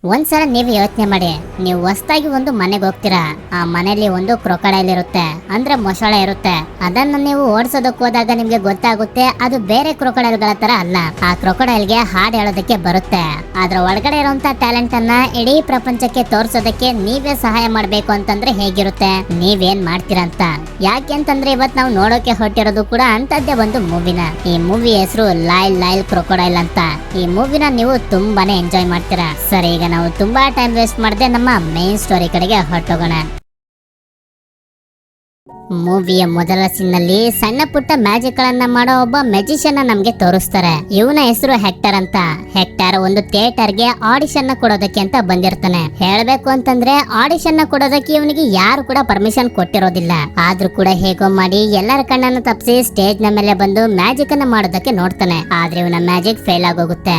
ಒಂದ್ಸಲ ನೀವು ಯೋಚನೆ ಮಾಡಿ, ನೀವು ಹೊಸದಾಗಿ ಒಂದು ಮನೆಗೆ ಹೋಗ್ತೀರಾ. ಆ ಮನೆಯಲ್ಲಿ ಒಂದು ಕ್ರೊಕೊಡೈಲ್ ಇರುತ್ತೆ, ಅಂದ್ರೆ ಮೊಸಳೆ ಇರುತ್ತೆ. ಅದನ್ನ ನೀವು ಓಡಿಸೋದಕ್ಕೆ ಹೋದಾಗ ನಿಮ್ಗೆ ಗೊತ್ತಾಗುತ್ತೆ ಅದು ಬೇರೆ ಕ್ರೊಕೊಡೈಲ್ಗಳ ತರ ಅಲ್ಲ. ಆ ಕ್ರೊಕೊಡೈಲ್ಗೆ ಹಾಡು ಹೇಳೋದಕ್ಕೆ ಬರುತ್ತೆ. ಅದ್ರ ಒಳಗಡೆ ಇರುವಂತ ಟ್ಯಾಲೆಂಟ್ ಅನ್ನ ಇಡೀ ಪ್ರಪಂಚಕ್ಕೆ ತೋರ್ಸೋದಕ್ಕೆ ನೀವೇ ಸಹಾಯ ಮಾಡ್ಬೇಕು ಅಂತಂದ್ರೆ ಹೇಗಿರುತ್ತೆ? ನೀವೇನ್ ಮಾಡ್ತೀರಾ ಅಂತ. ಯಾಕೆ ಅಂತಂದ್ರೆ ಇವತ್ ನಾವು ನೋಡೋಕೆ ಹೊರಟಿರೋದು ಕೂಡ ಅಂತದ್ದೇ ಒಂದು ಮೂವಿನ. ಈ ಮೂವಿ ಹೆಸರು ಲೈಲ್ ಲೈಲ್ ಕ್ರೊಕೊಡೈಲ್ ಅಂತ. ಈ ಮೂವಿನ ನೀವು ತುಂಬಾನೇ ಎಂಜಾಯ್ ಮಾಡ್ತೀರಾ. ಸರಿ, ಈಗ ನಾವು ತುಂಬಾ ಟೈಮ್ ವೇಸ್ಟ್ ಮಾಡದೆ ನಮ್ಮ ಮೇನ್ ಸ್ಟೋರಿ ಕಡೆಗೆ ಹೊರಟೋಗೋಣ. ಮೂವಿಯ ಮೊದಲ ಸೀನ್ನಲ್ಲಿ ಸಣ್ಣ ಪುಟ್ಟ ಮ್ಯಾಜಿಕ್ ಗಳನ್ನ ಮಾಡೋ ಒಬ್ಬ ಮ್ಯಾಜಿಷಿಯನ್ ನಮ್ಗೆ ತೋರಿಸ್ತಾರೆ. ಇವನ ಹೆಸರು ಹೆಕ್ಟರ್ ಅಂತ. ಹೆಕ್ಟರ್ ಒಂದು ಥಿಯೇಟರ್ ಗೆ ಆಡಿಷನ್ ಕೊಡೋದಕ್ಕೆ ಅಂತ ಬಂದಿರ್ತಾನೆ. ಹೇಳ್ಬೇಕು ಅಂತಂದ್ರೆ ಆಡಿಷನ್ ಕೊಡೋದಕ್ಕೆ ಇವನಿಗೆ ಯಾರು ಕೂಡ ಪರ್ಮಿಷನ್ ಕೊಟ್ಟಿರೋದಿಲ್ಲ. ಆದ್ರೂ ಕೂಡ ಹೇಗೋ ಮಾಡಿ ಎಲ್ಲರ ಕಣ್ಣನ್ನು ತಪ್ಪಿಸಿ ಸ್ಟೇಜ್ ನ ಮೇಲೆ ಬಂದು ಮ್ಯಾಜಿಕ್ ಅನ್ನ ಮಾಡೋದಕ್ಕೆ ನೋಡ್ತಾನೆ. ಆದ್ರೆ ಇವನ ಮ್ಯಾಜಿಕ್ ಫೇಲ್ ಆಗೋಗುತ್ತೆ.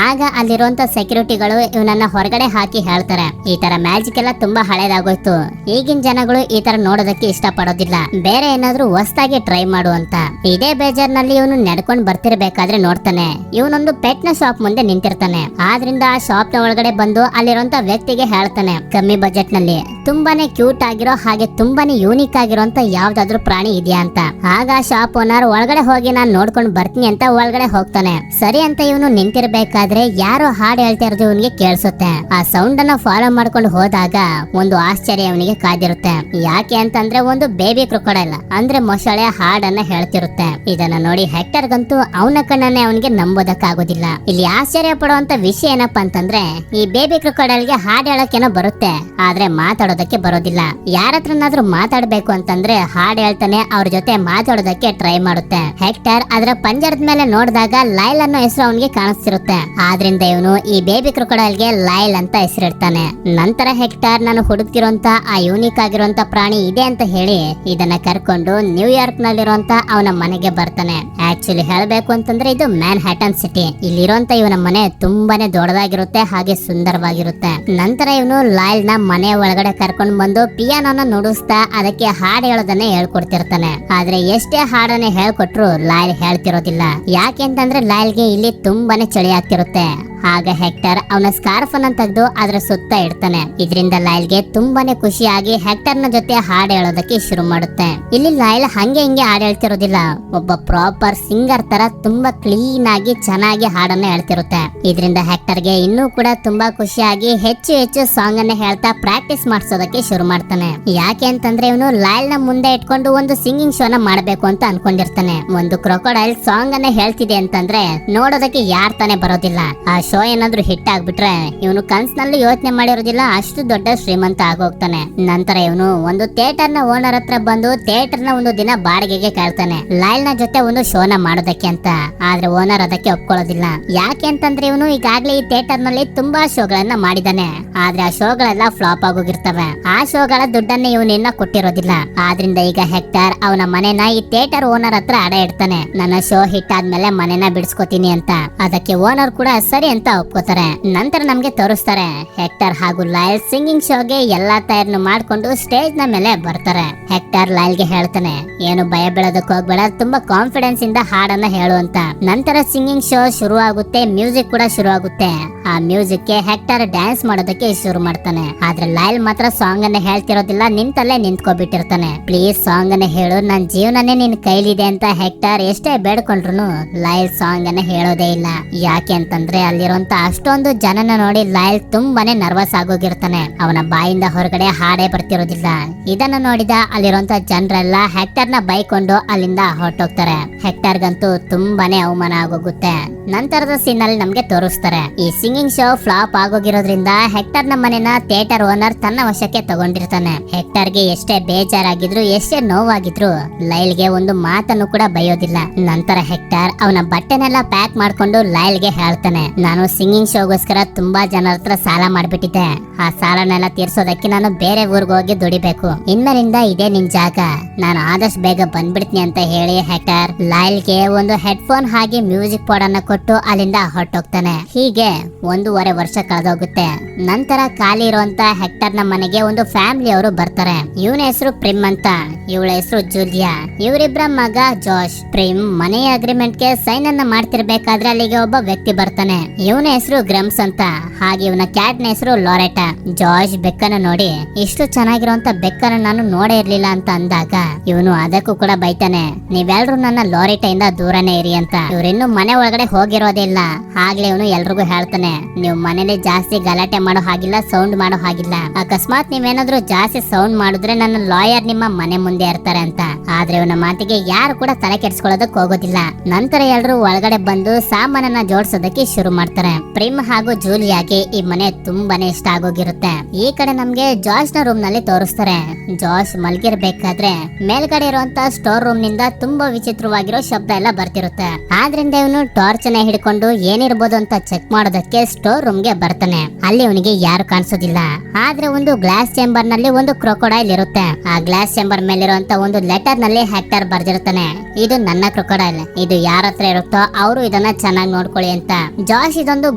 ಆಗ ಅಲ್ಲಿರುವಂತ ಸೆಕ್ಯೂರಿಟಿಗಳು ಇವನನ್ನ ಹೊರಗಡೆ ಹಾಕಿ ಹೇಳ್ತಾರೆ, ಈ ತರ ಮ್ಯಾಜಿಕ್ ಎಲ್ಲ ತುಂಬಾ ಹಳೇದಾಗೋಯ್ತು, ಈಗಿನ ಜನಗಳು ಈ ತರ ನೋಡೋದಕ್ಕೆ ಇಷ್ಟ ಪಡೋದಿಲ್ಲ, ಬೇರೆ ಏನಾದ್ರೂ ಹೊಸದಾಗಿ ಟ್ರೈ ಮಾಡು ಅಂತ. ಇದೇ ಬೇಜಾರ್ನಲ್ಲಿ ಇವನು ನಡ್ಕೊಂಡ್ ಬರ್ತಿರ್ಬೇಕಾದ್ರೆ ನೋಡ್ತಾನೆ, ಇವನೊಂದು ಪೆಟ್ ನ ಶಾಪ್ ಮುಂದೆ ನಿಂತಿರ್ತಾನೆ. ಆದ್ರಿಂದ ಆ ಶಾಪ್ ನ ಒಳಗಡೆ ಬಂದು ಅಲ್ಲಿರುವಂತ ವ್ಯಕ್ತಿಗೆ ಹೇಳ್ತಾನೆ, ಕಮ್ಮಿ ಬಜೆಟ್ ನಲ್ಲಿ ತುಂಬಾನೇ ಕ್ಯೂಟ್ ಆಗಿರೋ ಹಾಗೆ ತುಂಬಾನೇ ಯೂನಿಕ್ ಆಗಿರೋಂತ ಯಾವ್ದಾದ್ರು ಪ್ರಾಣಿ ಇದೆಯಾ ಅಂತ. ಆಗ ಶಾಪ್ ಓನರ್ ಒಳಗಡೆ ಹೋಗಿ ನಾನ್ ನೋಡ್ಕೊಂಡ್ ಬರ್ತೀನಿ ಅಂತ ಒಳಗಡೆ ಹೋಗ್ತಾನೆ. ಸರಿ ಅಂತ ಇವನು ನಿಂತಿರ್ಬೇಕಾದ್ರೆ ಯಾರೋ ಹಾಡು ಹೇಳ್ತಾ ಇರೋದು ಇವನಿಗೆ ಕೇಳಿಸುತ್ತೆ. ಆ ಸೌಂಡ್ ಅನ್ನ ಫಾಲೋ ಮಾಡ್ಕೊಂಡು ಹೋದಾಗ ಒಂದು ಆಶ್ಚರ್ಯ ಅವನಿಗೆ ಕಾದಿರುತ್ತೆ. ಯಾಕೆ ಅಂತಂದ್ರೆ ಒಂದು ಬೇಬಿ ಕ್ರೊಕೊಡೈಲ್ ಅಂದ್ರೆ ಮೊಸಳೆ ಹಾಡನ್ನ ಹೇಳ್ತಿರುತ್ತೆ. ಇದನ್ನ ನೋಡಿ ಹೆಕ್ಟರ್ಗಂತೂ ಅವನ ಕಣ್ಣನ್ನೇ ಅವನಿಗೆ ನಂಬೋದಕ್ಕಾಗೋದಿಲ್ಲ. ಇಲ್ಲಿ ಆಶ್ಚರ್ಯ ಪಡುವಂತ ವಿಷಯ ಏನಪ್ಪಾ ಅಂತಂದ್ರೆ, ಈ ಬೇಬಿ ಕ್ರೊಕೊಡೈಲ್ಗೆ ಹಾಡು ಹೇಳೋಕೇನೋ ಬರುತ್ತೆ, ಆದ್ರೆ ಮಾತಾಡೋದಕ್ಕೆ ಬರೋದಿಲ್ಲ. ಯಾರತ್ರನಾದ್ರೂ ಮಾತಾಡ್ಬೇಕು ಅಂತಂದ್ರೆ ಹಾಡು ಹೇಳ್ತಾನೆ, ಅವ್ರ ಜೊತೆ ಮಾತಾಡೋದಕ್ಕೆ ಟ್ರೈ ಮಾಡುತ್ತೆ. ಹೆಕ್ಟರ್ ಅದರ ಪಂಜರದ ಮೇಲೆ ನೋಡಿದಾಗ ಲೈಲ್ ಅನ್ನೋ ಹೆಸರು ಅವನಿಗೆ ಕಾಣಿಸ್ತಿರುತ್ತೆ. ಆದ್ರಿಂದ ಇವನು ಈ ಬೇಬಿ ಕ್ರೊಕೊಡೈಲ್ಗೆ ಲೈಲ್ ಅಂತ ಹೆಸರಿಡ್ತಾನೆ. ನಂತರ ಹೆಕ್ಟರ್ ನಾನು ಹುಡುಕ್ತಿರೋಂತ ಆ ಯೂನಿಕ್ ಆಗಿರುವಂತ ಪ್ರಾಣಿ ಇದೆ ಅಂತ ಹೇಳಿ ಇದನ್ನ ಕರ್ಕೊಂಡು ನ್ಯೂಯಾರ್ಕ್ ನಲ್ಲಿರುವಂತ ಅವನ ಮನೆಗೆ ಬರ್ತಾನೆ. ಆಕ್ಚುಲಿ ಹೇಳ್ಬೇಕು ಅಂತಂದ್ರೆ ಇದು ಮ್ಯಾನ್ಹ್ಯಾಟನ್ ಸಿಟಿ. ಇಲ್ಲಿರುವಂತ ಇವನ ಮನೆ ತುಂಬಾನೇ ದೊಡ್ಡದಾಗಿರುತ್ತೆ ಹಾಗೆ ಸುಂದರವಾಗಿರುತ್ತೆ. ನಂತರ ಇವನು ಲೈಲ್ ನ ಮನೆ ಒಳಗಡೆ ಕರ್ಕೊಂಡು ಬಂದು ಪಿಯಾನೋನ ನುಡಿಸ್ತಾ ಅದಕ್ಕೆ ಹಾಡು ಹೇಳೋದನ್ನೇ ಹೇಳ್ಕೊಡ್ತಿರ್ತಾನೆ. ಆದ್ರೆ ಎಷ್ಟೇ ಹಾಡನ್ನ ಹೇಳ್ಕೊಟ್ರು ಲೈಲ್ ಹೇಳ್ತಿರೋದಿಲ್ಲ. ಯಾಕೆ ಅಂತಂದ್ರೆ ಲೈಲ್ಗೆ ಇಲ್ಲಿ ತುಂಬಾನೇ ಚಳಿ ಆಗ್ತಿರುತ್ತೆ. ಆಗ ಹೆಕ್ಟರ್ ಅವನ ಸ್ಕಾರ್ಫ್ ಅನ್ನ ತೆಗೆದು ಅದರ ಸುತ್ತ ಇಡ್ತಾನೆ. ಇದರಿಂದ ಲೈಲ್ಗೆ ತುಂಬಾನೇ ಖುಷಿಯಾಗಿ ಹೆಕ್ಟರ್ ನ ಜೊತೆ ಹಾಡು ಹೇಳೋದಕ್ಕೆ ಶುರು ಮಾಡುತ್ತೆ. ಇಲ್ಲಿ ಲೈಲ್ ಹಂಗೆ ಹಿಂಗೆ ಹಾಡು ಹೇಳ್ತಿರೋದಿಲ್ಲ, ಒಬ್ಬ ಪ್ರಾಪರ್ ಸಿಂಗರ್ ತರ ತುಂಬಾ ಕ್ಲೀನ್ ಆಗಿ ಚೆನ್ನಾಗಿ ಹಾಡನ್ನ ಹೇಳ್ತಿರುತ್ತೆ. ಇದರಿಂದ ಹೆಕ್ಟರ್ ಗೆ ಇನ್ನೂ ಕೂಡ ತುಂಬಾ ಖುಷಿಯಾಗಿ ಹೆಚ್ಚು ಹೆಚ್ಚು ಸಾಂಗ್ ಅನ್ನ ಹೇಳ್ತಾ ಪ್ರಾಕ್ಟೀಸ್ ಮಾಡಿಸೋದಕ್ಕೆ ಶುರು ಮಾಡ್ತಾನೆ. ಯಾಕೆ ಅಂತಂದ್ರೆ ಇವನು ಲೈಲ್ ನ ಮುಂದೆ ಇಟ್ಕೊಂಡು ಒಂದು ಸಿಂಗಿಂಗ್ ಶೋನ ಮಾಡ್ಬೇಕು ಅಂತ ಅನ್ಕೊಂಡಿರ್ತಾನೆ. ಒಂದು ಕ್ರೊಕೊಡೈಲ್ ಸಾಂಗ್ ಅನ್ನ ಹೇಳ್ತಿದೆ ಅಂತಂದ್ರೆ ನೋಡೋದಕ್ಕೆ ಯಾರ್ ತಾನೇ ಬರೋದಿಲ್ಲ. ಆ ಶೋ ಏನಾದ್ರೂ ಹಿಟ್ ಆಗ್ಬಿಟ್ರೆ ಇವನು ಕನ್ಸ್ನಲ್ಲಿ ಯೋಚನೆ ಮಾಡಿರೋದಿಲ್ಲ, ಅಷ್ಟು ದೊಡ್ಡ ಶ್ರೀಮಂತ ಆಗೋಗ್ತಾನೆ. ನಂತರ ಇವನು ಒಂದು ಥಿಯೇಟರ್ ನ ಓನರ್ ಹತ್ರ ಬಂದು ಥಿಯೇಟರ್ ನ ಒಂದು ದಿನ ಬಾಡಿಗೆಗೆ ಕೇಳ್ತಾನೆ ಲೈಲ್ ನ ಜೊತೆ ಒಂದು ಶೋನ ಮಾಡೋದಕ್ಕೆ ಅಂತ. ಆದ್ರೆ ಓನರ್ ಅದಕ್ಕೆ ಒಪ್ಕೊಳ್ಳೋದಿಲ್ಲ. ಯಾಕೆ ಅಂತಂದ್ರೆ ಇವನು ಈಗಾಗ್ಲೇ ಈ ಥಿಯೇಟರ್ ನಲ್ಲಿ ತುಂಬಾ ಶೋಗಳನ್ನ ಮಾಡಿದಾನೆ, ಆದ್ರೆ ಆ ಶೋಗಳೆಲ್ಲ ಫ್ಲಾಪ್ ಆಗೋಗಿರ್ತವೆ. ಆ ಶೋಗಳ ದುಡ್ಡನ್ನ ಇವನು ಇನ್ನ ಕೊಟ್ಟಿರೋದಿಲ್ಲ. ಆದ್ರಿಂದ ಈಗ ಹೆಕ್ಟರ್ ಅವನ ಮನೆನ ಈ ಥಿಯೇಟರ್ ಓನರ್ ಹತ್ರ ಅಡ ಇಡ್ತಾನೆ, ನನ್ನ ಶೋ ಹಿಟ್ ಆದ್ಮೇಲೆ ಮನೆನ ಬಿಡಿಸ್ಕೊತೀನಿ ಅಂತ. ಅದಕ್ಕೆ ಓನರ್ ಕೂಡ ಸರಿ ಅಂತ ಒಪ್ಕೋತಾರೆ. ನಂತರ ನಮ್ಗೆ ತೋರಿಸ್ತಾರೆ ಹೆಕ್ಟರ್ ಹಾಗೂ ಲೈಲ್ ಸಿಂಗಿಂಗ್ ಶೋಗೆ ಎಲ್ಲಾ ತಯಾರಿನ ಮಾಡ್ಕೊಂಡು ಸ್ಟೇಜ್ ನ ಮೇಲೆ ಬರ್ತಾರೆ. ಹೆಕ್ಟರ್ ಲೈಲ್ ಗೆ ಹೇಳ್ತಾನೆ, ಏನು ಭಯ ಬೀಳೋದಕ್ಕೆ ಹೋಗ್ಬೇಡ, ತುಂಬಾ ಕಾನ್ಫಿಡೆನ್ಸ್ ಇಂದ ಹಾಡನ್ನ ಹೇಳು ಅಂತ. ನಂತರ ಸಿಂಗಿಂಗ್ ಶೋ ಶುರು ಆಗುತ್ತೆ, ಮ್ಯೂಸಿಕ್ ಕೂಡ ಶುರು ಆಗುತ್ತೆ. ಆ ಮ್ಯೂಸಿಕ್ ಗೆ ಹೆಕ್ಟರ್ ಡ್ಯಾನ್ಸ್ ಮಾಡೋದಕ್ಕೆ ಶುರು ಮಾಡ್ತಾನೆ. ಆದ್ರೆ ಲೈಲ್ ಮಾತ್ರ ಸಾಂಗ್ ಅನ್ನ ಹೇಳ್ತಿರೋದಿಲ್ಲ, ನಿಂತಲ್ಲೇ ನಿಂತ್ಕೊಬಿಟ್ಟಿರ್ತಾನೆ. ಪ್ಲೀಸ್ ಸಾಂಗ್ ಅನ್ನ ಹೇಳು, ನನ್ ಜೀವನನೇ ನಿನ್ ಕೈಲಿದೆ ಅಂತ ಹೆಕ್ಟರ್ ಎಷ್ಟೇ ಬೇಡ್ಕೊಂಡ್ರು ಲೈಲ್ ಸಾಂಗ್ ಅನ್ನ ಹೇಳೋದೇ ಇಲ್ಲ. ಯಾಕೆ ಅಂತಂದ್ರೆ ಅಲ್ಲಿರುವಂತ ಅಷ್ಟೊಂದು ಜನನ ನೋಡಿ ಲೈಲ್ ತುಂಬಾನೇ ನರ್ವಸ್ ಆಗೋಗಿರ್ತಾನೆ. ಅವನ ಬಾಯಿಂದ ಹೊರಗಡೆ ಹಾಡೇ ಬರ್ತಿರೋದಿಲ್ಲ. ಇದನ್ನ ನೋಡಿದ ಅಲ್ಲಿರುವಂತ ಜನರೆಲ್ಲ ಹೆಕ್ಟರ್ ನ ಬೈಕೊಂಡು ಅಲ್ಲಿಂದ ಹೊರಟೋಗ್ತಾರೆ. ಹೆಕ್ಟರ್ಗಂತೂ ತುಂಬಾನೇ ಅವಮಾನ ಆಗೋಗುತ್ತೆ. ನಂತರದ ಸೀನ್ ಅಲ್ಲಿ ನಮ್ಗೆ ತೋರಿಸ್ತಾರೆ, ಈ ಸಿಂಗಿಂಗ್ ಶೋ ಫ್ಲಾಪ್ ಆಗೋಗಿರೋದ್ರಿಂದ ಹೆಕ್ಟರ್ ನ ಮನೆನ ಥಿಯೇಟರ್ ಓನರ್ ತನ್ನ ವಶಕ್ಕೆ ತಗೊಂಡಿರ್ತಾನೆ. ಹೆಕ್ಟರ್ ಗೆ ಎಷ್ಟೇ ಬೇಜಾರಾಗಿದ್ರು ಎಷ್ಟೇ ನೋವಾಗಿದ್ರು ಲೈಲ್ ಗೆ ಒಂದು ಮಾತನ್ನು ಕೂಡ ಬೈಯೋದಿಲ್ಲ. ನಂತರ ಹೆಕ್ಟರ್ ಅವನ ಬಟ್ಟೆನೆಲ್ಲ ಪ್ಯಾಕ್ ಮಾಡ್ಕೊಂಡು ಲೈಲ್ ಗೆ ಹೇಳ್ತಾನೆ, ನಾನು ಸಿಂಗಿಂಗ್ ಶೋಗೋಸ್ಕರ ತುಂಬಾ ಜನರ ಹತ್ರ ಸಾಲ ಮಾಡ್ಬಿಟ್ಟಿದ್ದೆ, ಆ ಸಾಲನೆಲ್ಲ ತೀರ್ಸೋದಕ್ಕೆ ನಾನು ಬೇರೆ ಊರ್ಗ್ ಹೋಗಿ ದುಡಿಬೇಕು, ಇನ್ಮೇಲಿಂದ ಇದೇ ನಿನ್ ಜಾಗ, ನಾನು ಆದಷ್ಟು ಬೇಗ ಬಂದ್ಬಿಡ್ತೀನಿ ಅಂತ ಹೇಳಿ ಹೆಕ್ಟರ್ ಲೈಲ್ಗೆ ಒಂದು ಹೆಡ್ಫೋನ್ ಹಾಗೆ ಮ್ಯೂಸಿಕ್ ಬೋರ್ಡ್ ಅನ್ನ ಕೊಟ್ಟು ಅಲ್ಲಿಂದ ಹೊರಟೋಗ್ತಾನೆ. ಹೀಗೆ 1.5 ವರ್ಷ ಕಳೆದೋಗುತ್ತೆ. ನಂತರ ಖಾಲಿ ಇರುವಂತ ಹೆಕ್ಟರ್ ನ ಮನೆಗೆ ಒಂದು ಫ್ಯಾಮಿಲಿ ಅವರು ಬರ್ತಾರೆ. ಇವನ ಹೆಸರು ಪ್ರಿಮ್ ಅಂತ. ಇವಳ ಹೆಸರು ಜೂಲಿಯಾ, ಇವರಿಬ್ಬರ ಮಗ ಜಾಶ್. ಪ್ರೇಮ್ ಮನೆಯ ಅಗ್ರಿಮೆಂಟ್ ಗೆ ಸೈನ್ ಅನ್ನ ಮಾಡ್ತಿರ್ಬೇಕಾದ್ರೆ ಅಲ್ಲಿಗೆ ಒಬ್ಬ ವ್ಯಕ್ತಿ ಬರ್ತಾನೆ. ಇವನ ಹೆಸರು ಗ್ರಮ್ಸ್ ಅಂತ, ಹಾಗೆ ಇವನ ಕ್ಯಾಟ್ ನ ಹೆಸರು ಲಾರೆಟಾ. ಜಾಶ್ ಬೆಕ್ಕನ್ನು ನೋಡಿ ಇಷ್ಟು ಚೆನ್ನಾಗಿರುವಂತ ಬೆಕ್ಕನ್ನು ನಾನು ನೋಡೇ ಇರ್ಲಿಲ್ಲ ಅಂತ ಅಂದಾಗ ಇವನು ಅದಕ್ಕೂ ಕೂಡ ಬೈತಾನೆ, ನೀವೆಲ್ರು ನನ್ನ ಲಾರೆಟಾ ಇಂದ ದೂರನೇ ಇರಿ ಅಂತ. ಇವ್ರಿನ್ನು ಮನೆ ಒಳಗಡೆ ಹೋಗಿರೋದಿಲ್ಲ. ಆಗ್ಲೇ ಇವನು ಎಲ್ರಿಗೂ ಹೇಳ್ತಾನೆ, ನೀವು ಮನೇಲಿ ಜಾಸ್ತಿ ಗಲಾಟೆ ಮಾಡೋ ಹಾಗಿಲ್ಲ, ಸೌಂಡ್ ಮಾಡೋ ಹಾಗಿಲ್ಲ. ಅಕಸ್ಮಾತ್ ನೀವೇನಾದ್ರೂ ಜಾಸ್ತಿ ಸೌಂಡ್ ಮಾಡಿದ್ರೆ ನನ್ನ ಲಾಯರ್ ನಿಮ್ಮ ಮನೆ ಮುಂದೆ ಇರ್ತಾರೆ ಅಂತ. ಆದ್ರೆ ಇವನ ಮಾತಿಗೆ ಯಾರು ಕೂಡ ತಲೆ ಕೆಡಿಸ್ಕೊಳ್ಳೋದಕ್ಕೆ ಹೋಗೋದಿಲ್ಲ. ನಂತರ ಎಲ್ರು ಒಳಗಡೆ ಬಂದು ಸಾಮಾನನ್ನ ಜೋಡಿಸೋದಕ್ಕೆ ಶುರು ಮಾಡ್ತಾರೆ. ಪ್ರೇಮ್ ಹಾಗೂ ಜೂಲಿಯಾಗೆ ಈ ಮನೆ ತುಂಬಾನೇ ಇಷ್ಟ ಆಗೋಗಿರುತ್ತೆ. ಈ ಕಡೆ ನಮ್ಗೆ ಜಾಶ್ ನ ರೂಮ್ ನಲ್ಲಿ ತೋರಿಸ್ತಾರೆ. ಜಾಶ್ ಮಲ್ಗಿರ್ಬೇಕಾದ್ರೆ ಮೇಲ್ಗಡೆ ಇರುವಂತ ಸ್ಟೋರ್ ರೂಮ್ ನಿಂದ ತುಂಬಾ ವಿಚಿತ್ರವಾಗಿರೋ ಶಬ್ದ ಎಲ್ಲ ಬರ್ತಿರುತ್ತೆ. ಆದ್ರಿಂದ ಇವನು ಟಾರ್ಚ್ ನ ಹಿಡ್ಕೊಂಡು ಏನಿರ್ಬೋದು ಅಂತ ಚೆಕ್ ಮಾಡೋದಕ್ಕೆ ಸ್ಟೋರ್ ರೂಮ್ ಗೆ ಬರ್ತಾನೆ. ಅಲ್ಲಿ ಅವನಿಗೆ ಯಾರು ಕಾಣಿಸೋದಿಲ್ಲ. ಆದ್ರೆ ಒಂದು ಗ್ಲಾಸ್ ಚೇಂಬರ್ ನಲ್ಲಿ ಒಂದು ಕ್ರೊಕೊಡೈಲ್ ಇರುತ್ತೆ. ಆ ಗ್ಲಾಸ್ ಚೇಂಬರ್ ಮೇಲಿರುವಂತ ಒಂದು ಲೆಟರ್ ನಲ್ಲಿ ಹೆಕ್ಟರ್ ಬರ್ದಿರ್ತಾನೆ, ಇದು ನನ್ನ ಕ್ರೊಕೊಡೈಲ್, ಇದು ಯಾರ ಹತ್ರ ಇರುತ್ತೋ ಅವರು ಇದನ್ನ ಚೆನ್ನಾಗಿ ನೋಡ್ಕೊಳ್ಳಿ ಅಂತ. ಜಾಶ್ ಇದೊಂದು